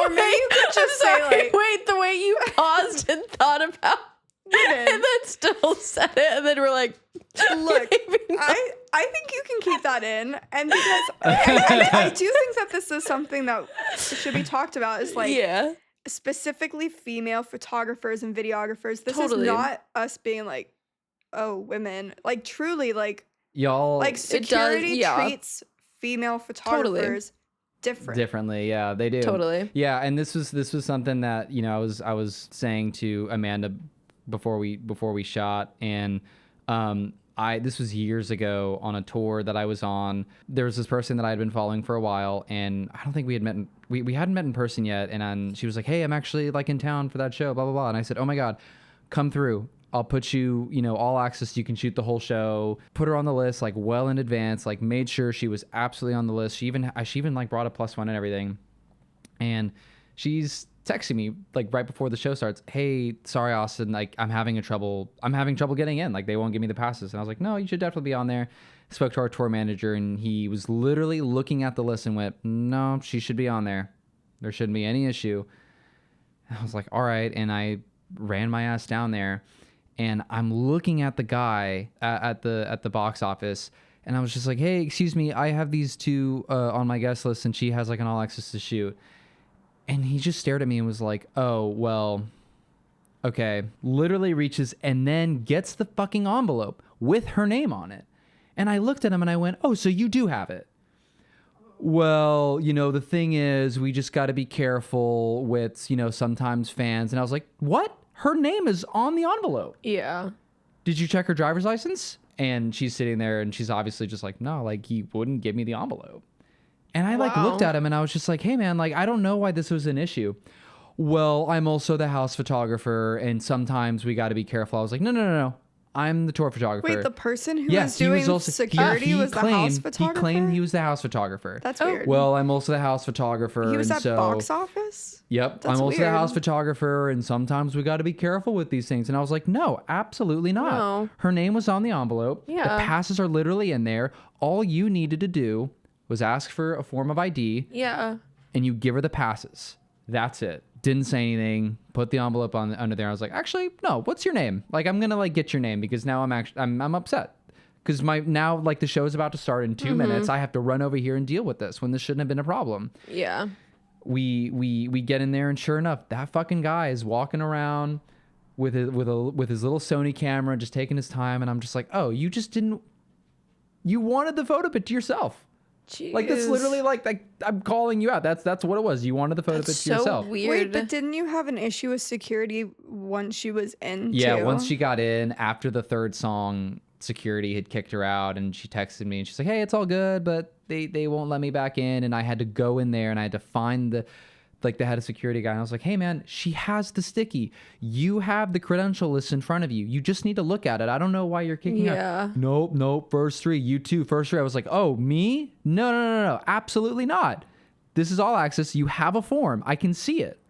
Or maybe you could just say like, wait, the way you paused and thought about it, and then still said it, and then we're like, look, I think you can keep that in, and because I do think that this is something that should be talked about. Is like specifically female photographers and videographers. This is not us being like, oh, women. Like truly, like y'all, like security treats female photographers differently. Yeah, they do. Totally. Yeah, and this was something that I was saying to Amanda before we shot, and this was years ago on a tour that I was on. There was this person that I had been following for a while, and I don't think we had met. We hadn't met in person yet, and she was like, "Hey, I'm actually like in town for that show, blah blah blah." And I said, "Oh my God, come through. I'll put you, all access. You can shoot the whole show." Put her on the list like well in advance. Like made sure she was absolutely on the list. She even like brought a +1 and everything. And she's texting me like right before the show starts. "Hey, sorry, Austin. Like I'm having trouble getting in. Like they won't give me the passes." And I was like, "No, you should definitely be on there." Spoke to our tour manager, and he was literally looking at the list and went, "No, she should be on there. There shouldn't be any issue." And I was like, "All right." And I ran my ass down there. And I'm looking at the guy at the box office, and I was just like, "Hey, excuse me, I have these two on my guest list, and she has like an all access to shoot." And he just stared at me and was like, "Oh, well, okay." Literally reaches and then gets the fucking envelope with her name on it. And I looked at him and I went, "Oh, so you do have it?" "Well, the thing is, we just got to be careful with, sometimes fans." And I was like, "What? Her name is on the envelope." Yeah. "Did you check her driver's license?" And she's sitting there and she's obviously just like, "No, like he wouldn't give me the envelope." And I like looked at him and I was just like, "Hey man, like I don't know why this was an issue." "Well, I'm also the house photographer and sometimes we got to be careful." I was like, No. I'm the tour photographer. Wait, the person who was doing security was the house photographer? He claimed he was the house photographer. That's weird. "Well, I'm also the house photographer." He was and at so, box office? Yep. That's "I'm also the weird. house photographer and sometimes we got to be careful with these things." And I was like, "No, absolutely not." No. Her name was on the envelope. Yeah. The passes are literally in there. All you needed to do was ask for a form of ID. Yeah. And you give her the passes. That's it. Didn't say anything. Put the envelope under there. I was like, "Actually, no. What's your name? Like, I'm gonna like get your name because now I'm upset because now like the show is about to start in 2 minutes. I have to run over here and deal with this when this shouldn't have been a problem." Yeah. we get in there, and sure enough, that fucking guy is walking around with his little Sony camera, just taking his time, and I'm just like, oh, you wanted the photo pit to yourself. Jeez. Like, that's literally like I'm calling you out. That's what it was. You wanted the photo pit to yourself. Weird. Wait, but didn't you have an issue with security once she was in? Yeah, too? once she got in, after the third song, security had kicked her out, and she texted me, and she's like, hey, it's all good, but they won't let me back in, and I had to go in there, and I had to find the head of security guy, and I was like, hey man, she has the sticky. You have the credential list in front of you. You just need to look at it. I don't know why you're kicking out. Nope, first three. You too, first three. I was like, oh, me? No, absolutely not. This is all access. You have a form. I can see it.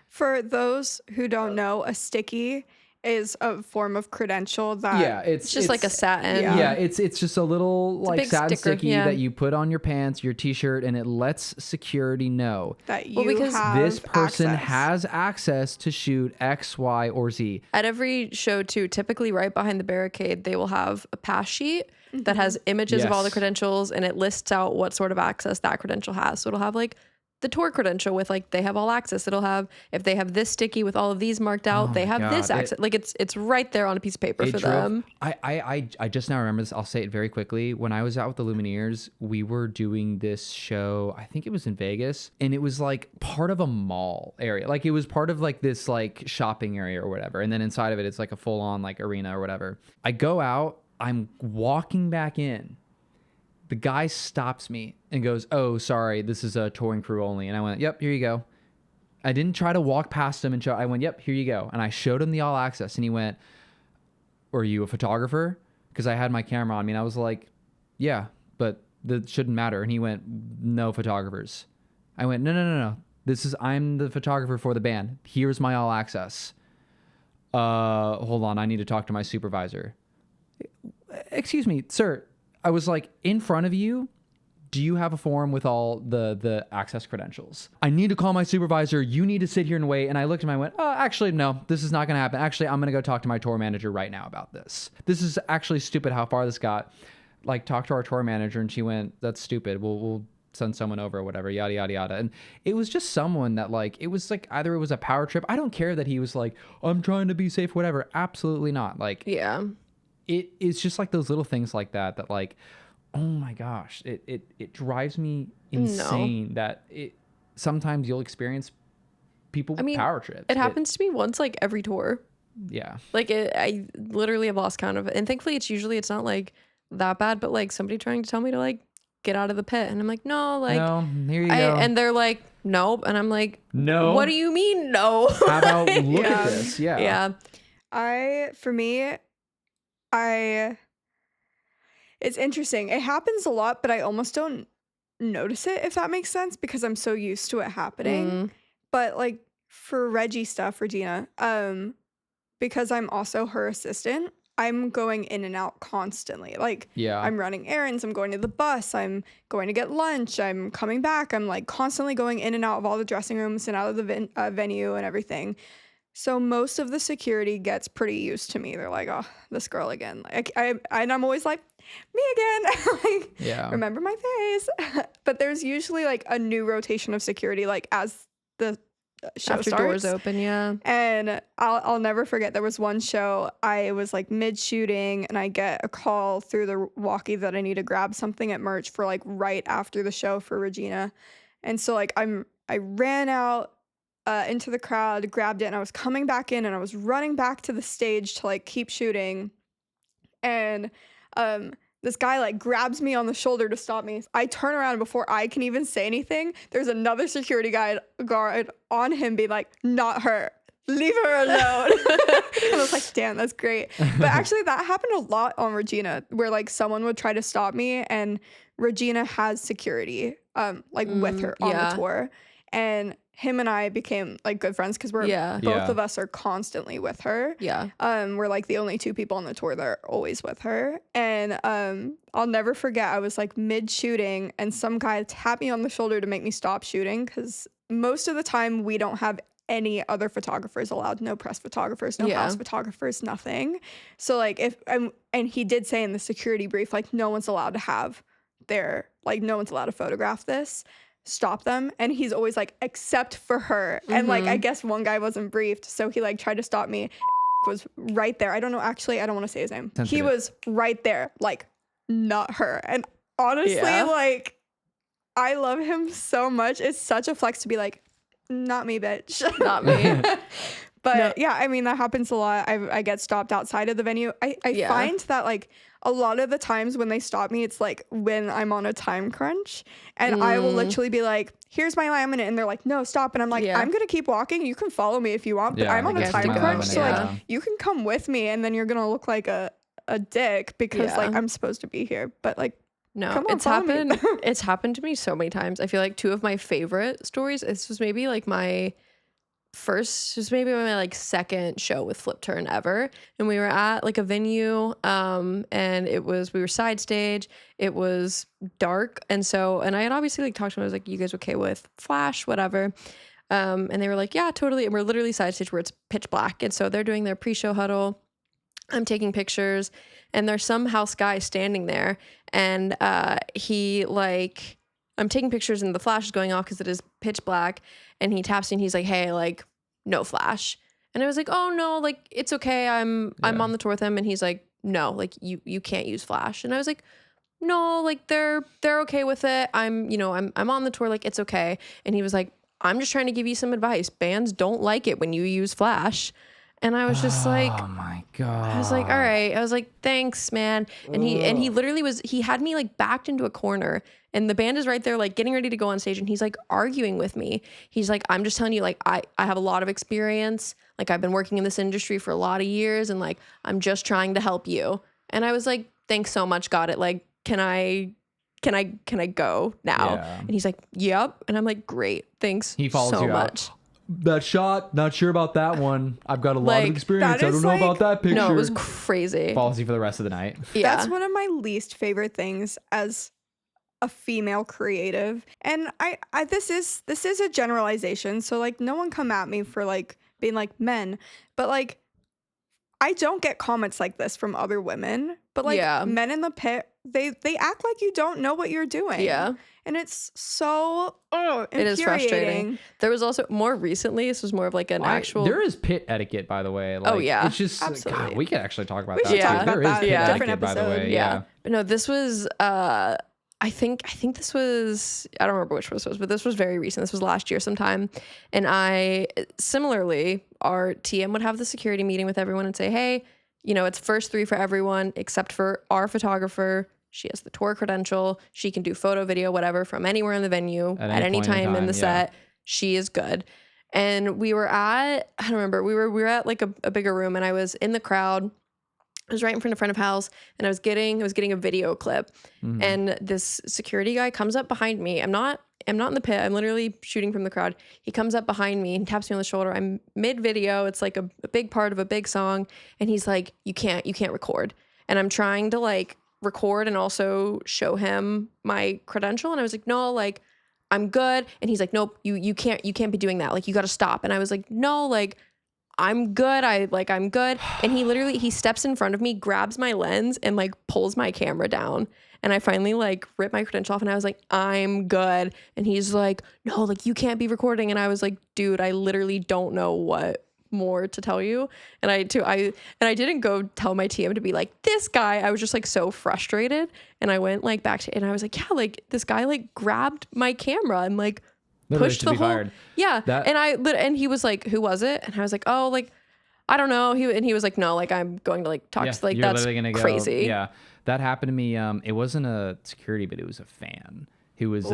For those who don't know, a sticky is a form of credential that it's just like a satin. Yeah, it's just a little like satin sticker, sticky that you put on your pants, your t-shirt, and it lets security know that you because have this person access. has access to shoot X, Y, or Z. At every show too, typically right behind the barricade, they will have a pass sheet that has images of all the Yes. credentials, and it lists out what sort of access that credential has. So it'll have like the tour credential with like they have all access. It'll have, if they have this sticky with all of these marked out, Oh they my have this God. access. Like it's right there on a piece of paper for them. I just now remember this. I'll say it very quickly. When I was out with the Lumineers, we were doing this show. I think it was in Vegas, and it was like part of a mall area. Like it was part of like this like shopping area or whatever. And then inside of it, it's like a full on like arena or whatever. I go out. I'm walking back in. The guy stops me and goes, oh, sorry, this is a touring crew only. And I went, yep, here you go. I didn't try to walk past him and show. I went, yep, here you go. And I showed him the all access, and he went, are you a photographer? Because I had my camera on me, and I was like, yeah, but that shouldn't matter. And he went, no photographers. I went, no. I'm the photographer for the band. Here's my all access. Hold on, I need to talk to my supervisor. Excuse me, sir. I was like, in front of you, do you have a form with all the access credentials? I need to call my supervisor. You need to sit here and wait. And I looked at him and I went, oh, actually, no, this is not going to happen. Actually, I'm going to go talk to my tour manager right now about this. This is actually stupid how far this got. Like, talk to our tour manager, and she went, that's stupid. We'll send someone over or whatever, yada, yada, yada. And it was just someone that like, it was like, either it was a power trip. I don't care that he was like, I'm trying to be safe, whatever. Absolutely not. Like, Yeah. it's just like those little things like that like, oh my gosh, it drives me insane that it sometimes you'll experience people with power trips. It happens to me once like every tour. Yeah. Like I literally have lost count of it. And thankfully it's not like that bad, but like somebody trying to tell me to like get out of the pit. And I'm like, no, like, no, here you go. And they're like, nope. And I'm like, no. What do you mean? No. How about look at this? Yeah. Yeah. For me, it's interesting. It happens a lot, but I almost don't notice it, if that makes sense, because I'm so used to it happening. But like for Regina, because I'm also her assistant, I'm going in and out constantly. Like, I'm running errands, I'm going to the bus, I'm going to get lunch, I'm coming back. I'm like constantly going in and out of all the dressing rooms and out of the venue and everything. So most of the security gets pretty used to me. They're like, oh, this girl again. Like, and I'm always like, me again. Like, remember my face. But there's usually like a new rotation of security, like as the show After starts. doors open, yeah. And I'll never forget, there was one show, I was like mid-shooting, and I get a call through the walkie that I need to grab something at merch for like right after the show for Regina. And so like I ran out into the crowd, grabbed it, and I was coming back in, and I was running back to the stage to like keep shooting. And this guy like grabs me on the shoulder to stop me. I turn around, and before I can even say anything, there's another security guard on him being like, not her. Leave her alone. And I was like, damn, that's great. But actually that happened a lot on Regina, where like someone would try to stop me, and Regina has security like with her on the tour. And him and I became like good friends because both of us are constantly with her. Yeah. We're like the only two people on the tour that are always with her. And I'll never forget, I was like mid-shooting, and some guy tapped me on the shoulder to make me stop shooting, because most of the time we don't have any other photographers allowed. No press photographers, no house photographers, nothing. So like and he did say in the security brief, like no one's allowed to photograph this. stop them, and he's always like, except for her. And like, I guess one guy wasn't briefed, so he like tried to stop me. Was right there. I don't know, actually, I don't want to say his name. Sensitive. He was right there, like, not her. And honestly, like, I love him so much. It's such a flex to be like, not me, bitch. Not me. But yeah, I mean, that happens a lot. I get stopped outside of the venue. I find that like a lot of the times when they stop me, it's like when I'm on a time crunch, and I will literally be like, here's my laminate, and they're like, no, stop. And I'm like, I'm gonna keep walking. You can follow me if you want, but I'm on a time crunch, so like you can come with me, and then you're gonna look like a dick because like I'm supposed to be here, but like. No, Come on, it's happened. It's happened to me so many times. I feel like two of my favorite stories. This was maybe like my like second show with Flip Turn ever, and we were at like a venue, and we were side stage. It was dark, and I had obviously like talked to them. I was like, "You guys okay with flash, whatever?" And they were like, "Yeah, totally." And we're literally side stage where it's pitch black, and so they're doing their pre-show huddle. I'm taking pictures, and there's some house guy standing there, and he like, I'm taking pictures and the flash is going off because it is pitch black, and he taps me and he's like, hey, like, no flash. And I was like, oh no, like, it's okay, I'm on the tour with him. And he's like, no, like, you can't use flash. And I was like, no, like, they're okay with it, I'm on the tour, like, it's okay. And he was like, I'm just trying to give you some advice, bands don't like it when you use flash. And I was just like, oh my God. I was like, all right. I was like, thanks, man. And he literally he had me like backed into a corner, and the band is right there, like getting ready to go on stage. And he's like arguing with me. He's like, I'm just telling you, like, I have a lot of experience. Like, I've been working in this industry for a lot of years, and like, I'm just trying to help you. And I was like, thanks so much. Got it. Like, can I go now? Yeah. And he's like, yep. And I'm like, great. Thanks. He follows so you much. out. That shot, not sure about that one. I've got a lot of Like, experience. I don't know about that picture. No, it was crazy. Follows you for the rest of the night. Yeah. That's one of my least favorite things as a female creative. And I this is a generalization, so like no one come at me for like being like men, but like I don't get comments like this from other women, but like men in the pit, they act like you don't know what you're doing. Yeah. And it's so infuriating. It is frustrating. There was also more recently, this was more of like an actual. There is pit etiquette, by the way. Like, it's just God, we could actually talk about that. Talk about there that. is pit etiquette, Different episode. by the way. Yeah. But no, this was I think this was, I don't remember which one this was, but this was very recent. This was last year sometime. And similarly, our TM would have the security meeting with everyone and say, hey, it's first 3 for everyone except for our photographer. She has the tour credential. She can do photo, video, whatever from anywhere in the venue at any time in the set. She is good. And we were at, I don't remember, we were at like a bigger room, and I was in the crowd. I was right in front of house, and I was getting a video clip, and this security guy comes up behind me. I'm not in the pit. I'm literally shooting from the crowd. He comes up behind me and taps me on the shoulder. I'm mid video. It's like a big part of a big song, and he's like, "You can't record." And I'm trying to like record and also show him my credential, and I was like, "No, like I'm good." And he's like, "Nope, you can't be doing that. Like you got to stop." And I was like, "No, like I'm good. I'm good." And he steps in front of me, grabs my lens, and like pulls my camera down. And I finally like ripped my credential off, and I was like, I'm good. And he's like, no, like you can't be recording. And I was like, dude, I literally don't know what more to tell you. And I didn't go tell my TM to be like, this guy. I was just like so frustrated. And I went like back to, and I was like, yeah, like this guy like grabbed my camera and like pushed the whole fired. And he was like, who was it? And I was like, oh, like I don't know. He was like, no, like I'm going to like talk to, like that's crazy. Yeah, that happened to me. It wasn't a security, but it was a fan who was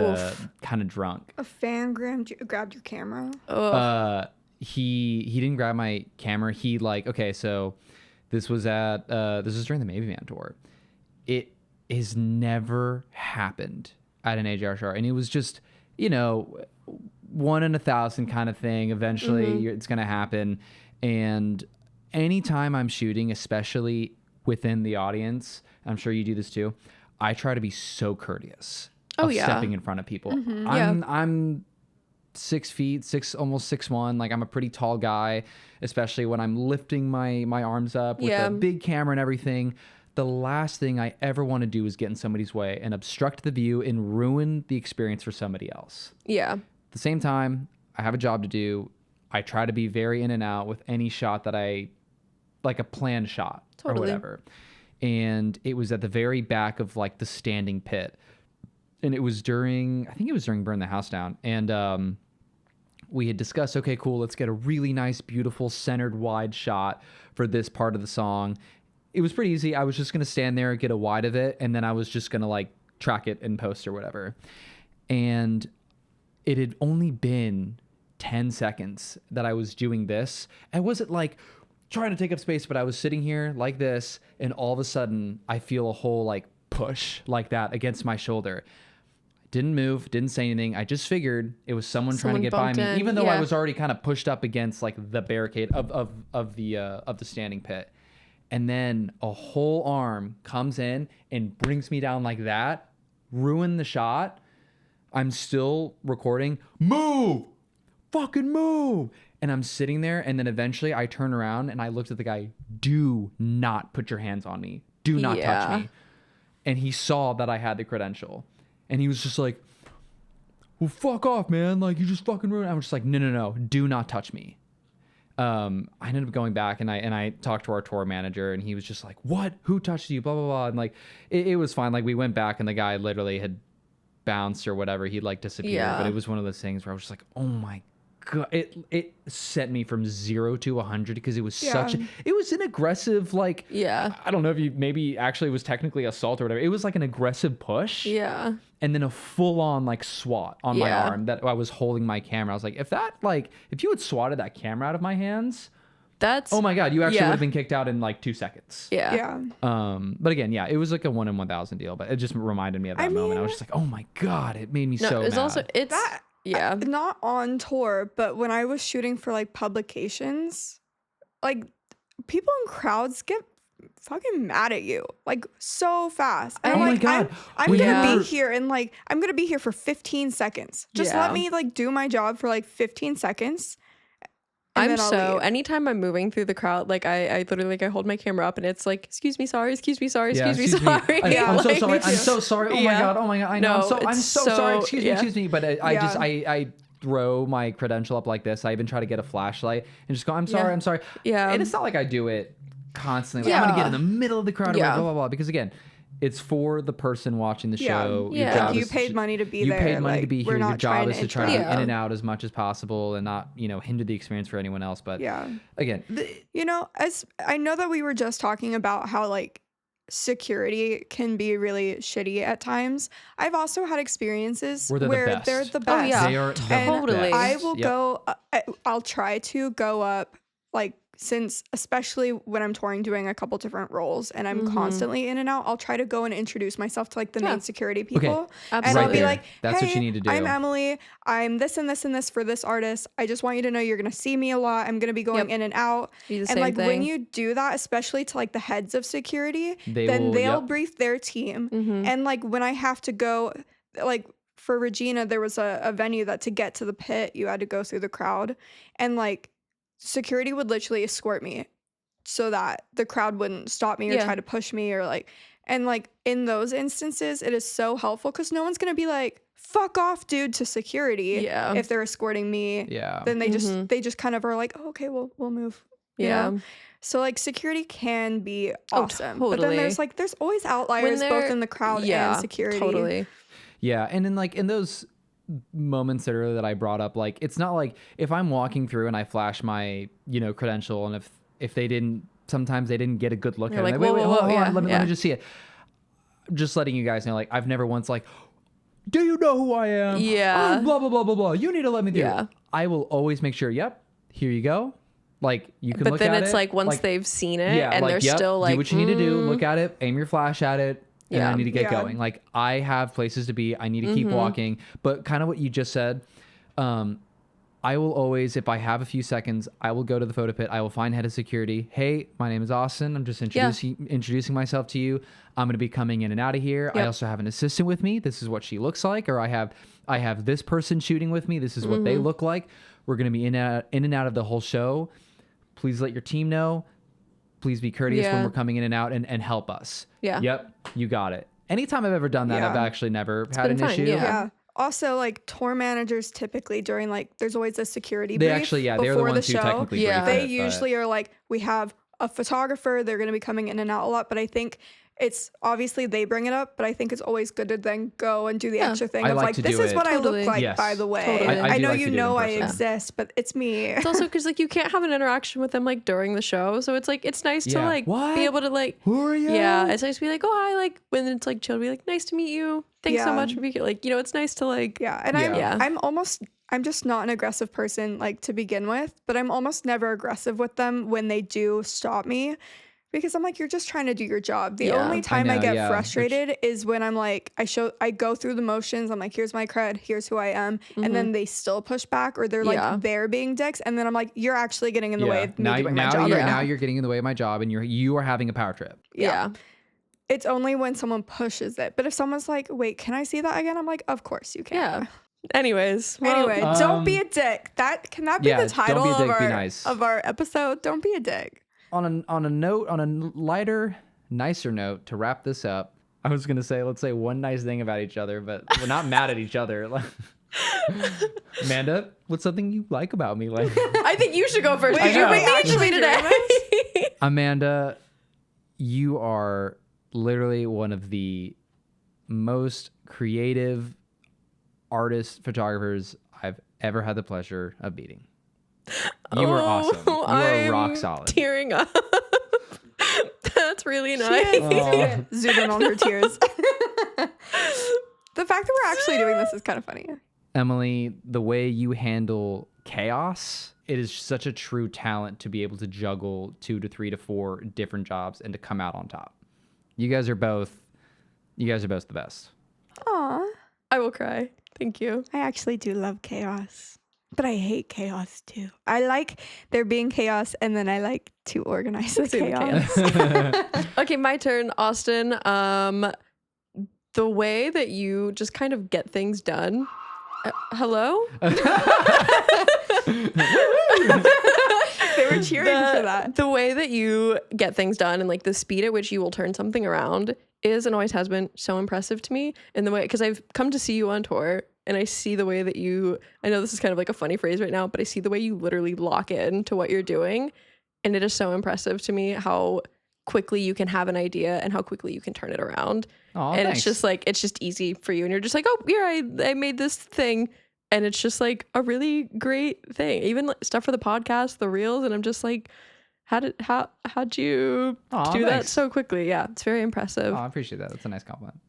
kind of drunk. A fan grabbed your camera. He didn't grab my camera. He like, okay, so this was during the Maybe Man tour. It has never happened at an AJR show, and it was just 1 in 1,000 kind of thing. Eventually it's going to happen. And anytime I'm shooting, especially within the audience, I'm sure you do this too, I try to be so courteous of stepping in front of people. I'm 6 feet, almost 6'1". Like I'm a pretty tall guy, especially when I'm lifting my arms up with a big camera and everything. the last thing I ever want to do is get in somebody's way and obstruct the view and ruin the experience for somebody else. Yeah. At the same time, I have a job to do. I try to be very in and out with any shot that like a planned shot or whatever. And it was at the very back of like the standing pit. And it was I think it was during Burn the House Down. And we had discussed, okay, cool, let's get a really nice, beautiful, centered, wide shot for this part of the song. It was pretty easy. I was just going to stand there, get a wide of it, and then I was just going to like track it in post or whatever. And it had only been 10 seconds that I was doing this. I wasn't like trying to take up space, but I was sitting here like this, and all of a sudden I feel a whole like push like that against my shoulder. Didn't move, didn't say anything. I just figured it was someone trying to get by me, even though I was already kind of pushed up against like the barricade of the standing pit. And then a whole arm comes in and brings me down like that, ruined the shot. I'm still recording. Move! Fucking move! And I'm sitting there, and then eventually I turn around and I looked at the guy. Do not put your hands on me. Do not touch me. And he saw that I had the credential. And he was just like, well, fuck off, man. Like, you just fucking ruined it. I was just like, no. Do not touch me. I ended up going back and I talked to our tour manager, and he was just like, what? Who touched you? Blah, blah, blah. And like, it was fine. Like, we went back and the guy literally had bounced or whatever. He'd like disappeared. Yeah. But it was one of those things where I was just like, oh my God. It sent me from 0 to 100 because it was it was an aggressive, like, I don't know if you maybe actually was technically assault or whatever. It was like an aggressive push. Yeah. And then a full on like swat on my arm that I was holding my camera. I was like, if you had swatted that camera out of my hands, oh my God, you actually would have been kicked out in like 2 seconds. Yeah. But again, it was like a 1 in 1,000 deal, but it just reminded me of that moment. I was just like, oh my God, it made me so mad. Also, not on tour, but when I was shooting for like publications, like people in crowds get fucking mad at you like so fast. And my God. I'm gonna be here and like I'm gonna be here for 15 seconds. Just let me like do my job for like 15 seconds. Anytime I'm moving through the crowd, like I literally like I hold my camera up and it's like, excuse me, sorry. I'm so sorry. I'm so sorry. Oh my God. I know. I'm so sorry. Excuse me. But I throw my credential up like this. I even try to get a flashlight and just go, I'm sorry. Yeah. And it's not like I do it constantly. Like, I'm gonna get in the middle of the crowd and blah, blah, blah. Because again, it's for the person watching the show. Your job you paid money to be there. You paid money to be here. Your job is to try to get in and out as much as possible and not, hinder the experience for anyone else. But again, as I know that we were just talking about how like security can be really shitty at times. I've also had experiences where they're the best. Oh yeah, they are totally. I will go. I'll try to go up like. Since especially when I'm touring doing a couple different roles and I'm constantly in and out, I'll try to go and introduce myself to like the main security people. Okay. And I'll be like, that's hey, what you need to do. I'm Emily. I'm this and this and this for this artist. I just want you to know you're going to see me a lot. I'm going to be going in and out. And like when you do that, especially to like the heads of security, they'll brief their team. And like when I have to go, like for Regina, there was a venue that to get to the pit, you had to go through the crowd. And like, security would literally escort me so that the crowd wouldn't stop me or try to push me or like, and like in those instances, it is so helpful because no one's going to be like, fuck off, dude, to security. If they're escorting me, then they just kind of are like, oh, okay, we'll move. You know? So like security can be awesome. Totally. But then there's always outliers both in the crowd and security. Totally. Yeah. And then like in those moments earlier that I brought up, like it's not like if I'm walking through and I flash my credential and if they didn't sometimes they didn't get a good look at it, like, wait, hold on, let me just see it. Just letting you guys know, like I've never once like, do you know who I am? Oh, blah blah blah blah blah, you need to let me do. I will always make sure, here you go, like you can look at it. But then it's like once they've seen it and like, they're still like, do what you need to do, look at it, aim your flash at it. And I need to get going. Like I have places to be. I need to keep walking. But kind of what you just said, I will always, if I have a few seconds, I will go to the photo pit. I will find head of security. Hey, my name is Austin. I'm just introducing myself to you. I'm going to be coming in and out of here. I also have an assistant with me. This is what she looks like. Or I have this person shooting with me. This is what they look like. We're going to be in and out of the whole show. Please let your team know. please be courteous when Yeah. we're coming in and out and help us. Yeah. Yep, you got it. Anytime I've ever done that, Yeah. I've actually never had been an fine, issue. yeah. Yeah. Also, like tour managers typically during like there's always a security They brief actually, they're the before ones the who show. technically Yeah. brief They it, but- usually are like, we have a photographer, they're going to be coming in and out a lot, but I think it's obviously they bring it up, but I think it's always good to then go and do the Yeah. extra thing I of like like, to this do is it. what I Totally. look like, Yes. by the way. Totally. I I do know like to you do it in know I person. exist, but it's me. It's also because like you can't have an interaction with them like during the show, so it's like it's nice to Yeah. like What? be able to like Who are you? yeah, it's nice to be like, oh hi, like when it's like chill, to be like, nice to meet you, thanks so Yeah. much for being here. Like, you know, it's nice to like Yeah, and Yeah. I'm just not an aggressive person like to begin with, but I'm almost never aggressive with them when they do stop me because I'm like, you're just trying to do your job. The Yeah. only time I know, get yeah, frustrated is when I'm like, I go through the motions. I'm like, here's my cred, here's who I am, and then they still push back or they're like Yeah. they're being dicks, and then I'm like, you're actually getting in the way of me now, doing my now job you're right now. now you're getting in the way of my job, and you are having a power trip. yeah. It's only when someone pushes it. But if someone's like, wait, can I see that again? I'm like, of course you can. Yeah. Anyways, well, Anyway, don't be a dick. That can that be yeah, the title don't be a of dick, be our nice. of our episode? Don't be a dick. On a lighter, nicer note to wrap this up, I was gonna say let's say one nice thing about each other, but we're not mad at each other. Like, Amanda, what's something you like about me? Like, I think you should go first. Wait, Did you are we meet me actually today? Amanda, you are literally one of the most creative artist photographers I've ever had the pleasure of meeting. You are awesome. You are I'm rock solid. Tearing up. That's really nice. Aw. Zoom in on her tears. The fact that we're actually doing this is kind of funny. Emily, the way you handle chaos, it is such a true talent to be able to juggle 2 to 3 to 4 different jobs and to come out on top. You guys are both the best. Aw, I will cry. Thank you. I actually do love chaos, but I hate chaos too. I like there being chaos, and then I like to organize the See the chaos. Okay, my turn, Austin. The way that you just kind of get things done. Hello? They were cheering for that. The way that you get things done and like the speed at which you will turn something around is and always has been so impressive to me. In the way, because I've come to see you on tour and I see the way that you, I know this is kind of like a funny phrase right now, but I see the way you literally lock in to what you're doing. And it is so impressive to me how quickly you can have an idea and how quickly you can turn it around. Aw, And thanks. it's just like, it's just easy for you. And you're just like, oh, here, I made this thing. And it's just like a really great thing. Even like stuff for the podcast, the reels. And I'm just like, how'd you Aw, do that thanks. so quickly? Yeah, it's very impressive. Oh, I appreciate that. That's a nice compliment.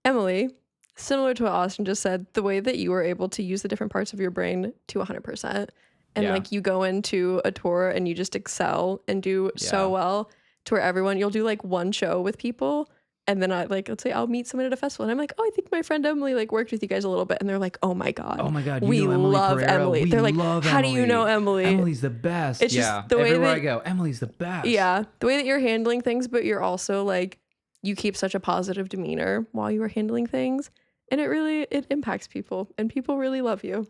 Emily, similar to what Austin just said, the way that you were able to use the different parts of your brain to 100%. And Yeah. like you go into a tour and you just excel and do so Yeah. well to where you'll do like one show with people. And then let's say I'll meet someone at a festival and I'm like, oh, I think my friend Emily like worked with you guys a little bit. And they're like, oh my God. Oh my God, you we know Emily love Pereira. Emily. We They're like, love how do you Emily. know Emily? Emily's the best. It's just yeah. the way Everywhere that- I go, Emily's the best. Yeah. The way that you're handling things, but you're also like, you keep such a positive demeanor while you are handling things. And it impacts people and people really love you.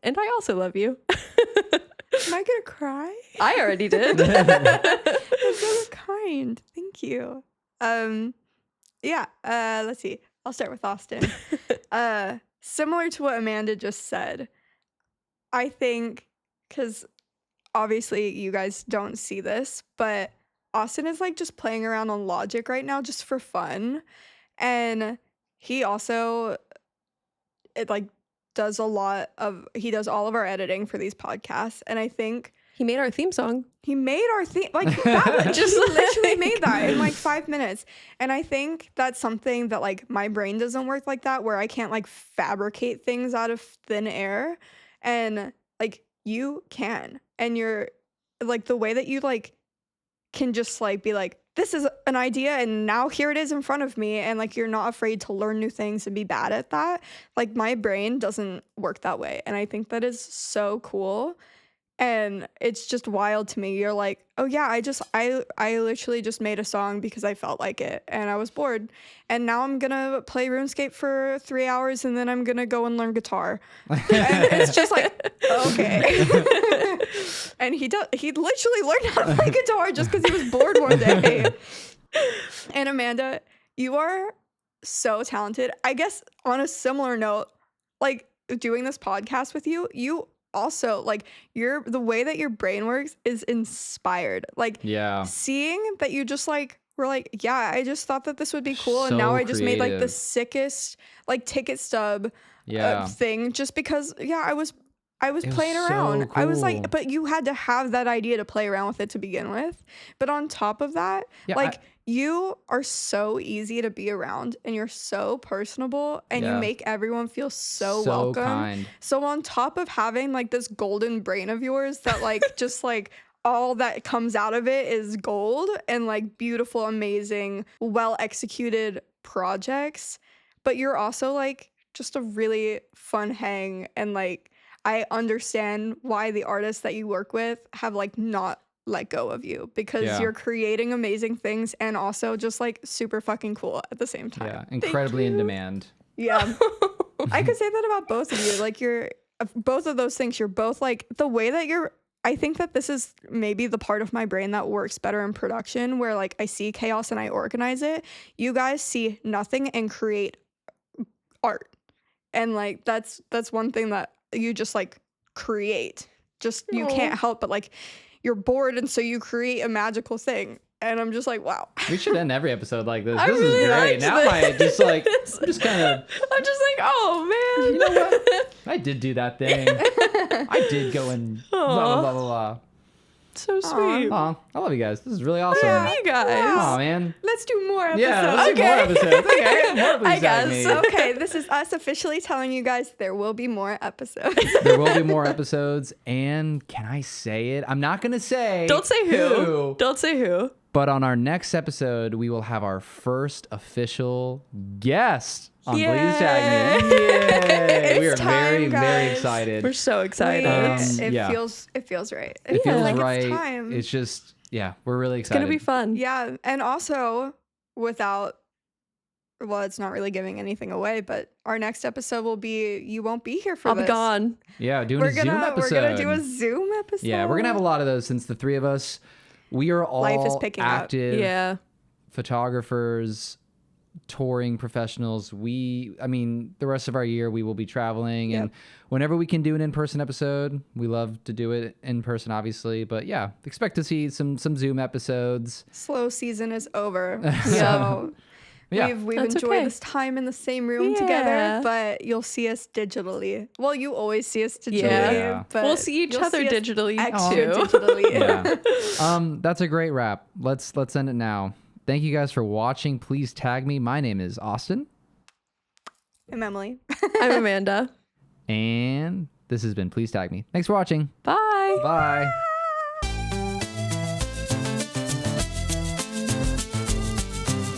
And I also love you. Am I gonna cry? I already did. That's so kind. Thank you. Yeah. Let's see. I'll start with Austin. Similar to what Amanda just said, I think because obviously you guys don't see this, but Austin is like just playing around on Logic right now just for fun, and he also does all of our editing for these podcasts, and I think He made our theme song. he made our theme like that. Just He literally like- made that in like 5 minutes. And I think that's something that like my brain doesn't work like that, where I can't like fabricate things out of thin air. And like you can. And you're like the way that you like can just like be like, this is an idea and now here it is in front of me, and like you're not afraid to learn new things and be bad at that. Like my brain doesn't work that way. And I think that is so cool. And it's just wild to me. You're like, oh yeah, I literally just made a song because I felt like it and I was bored. And now I'm gonna play RuneScape for 3 hours and then I'm gonna go and learn guitar. And it's just like, okay. And he literally learned how to play guitar just because he was bored one day. And Amanda, you are so talented. I guess on a similar note, like doing this podcast with you, you also like the way that your brain works is inspired. Like seeing that you just like were like, yeah, I just thought that this would be cool, and now I just made like the sickest like ticket stub thing just because I was playing around. So cool. I was like, but you had to have that idea to play around with it to begin with. But on top of that, you are so easy to be around and you're so personable and you make everyone feel so welcome. Kind. So on top of having like this golden brain of yours that like just like all that comes out of it is gold and like beautiful, amazing, well executed projects, but you're also like just a really fun hang, and like I understand why the artists that you work with have like not let go of you, because you're creating amazing things and also just like super fucking cool at the same time. Yeah, incredibly in demand. Yeah. I could say that about both of you. Like you're both of those things. You're both like the way that I think that this is maybe the part of my brain that works better in production, where like I see chaos and I organize it. You guys see nothing and create art. And like that's one thing that you just like create. Just you can't help but like you're bored and so you create a magical thing. And I'm just like, wow. We should end every episode like this. I This really is great. liked Now I just like I'm just kind of I'm just like, oh man. You know what? I did do that thing. I did go and blah blah blah blah blah. So sweet. Aw, I love you guys. This is really awesome. Yeah, you guys. Aw, man. Let's do more episodes. Yeah, let's do more episodes. Okay, more Pls Tag Me. Okay, this is us officially telling you guys there will be more episodes. There will be more episodes, and can I say it? I'm not gonna say. Don't say who. Don't say who. But on our next episode, we will have our first official guest on Pls Tag Me. Yay! We are very, very excited. We're so excited. It feels right. It feels like right. It's time. It's just, we're really excited. It's gonna be fun. Yeah, and also it's not really giving anything away, but our next episode will be, you won't be here for I'll this. be gone. Yeah, doing a Zoom episode. We're gonna do a Zoom episode. Yeah, we're gonna have a lot of those since the three of us, we are all Life is picking active photographers, touring professionals. The rest of our year we will be traveling, and whenever we can do an in-person episode, we love to do it in person, obviously. But yeah, expect to see some Zoom episodes. Slow season is over. So we've enjoyed this time in the same room together, but you'll see us digitally. Well, you always see us digitally, but we'll see each other digitally extra digitally. That's a great wrap. Let's end it now. Thank you guys for watching Pls Tag Me. My name is Austin. I'm Emily. I'm Amanda. And this has been Pls Tag Me. Thanks for watching. Bye. Bye.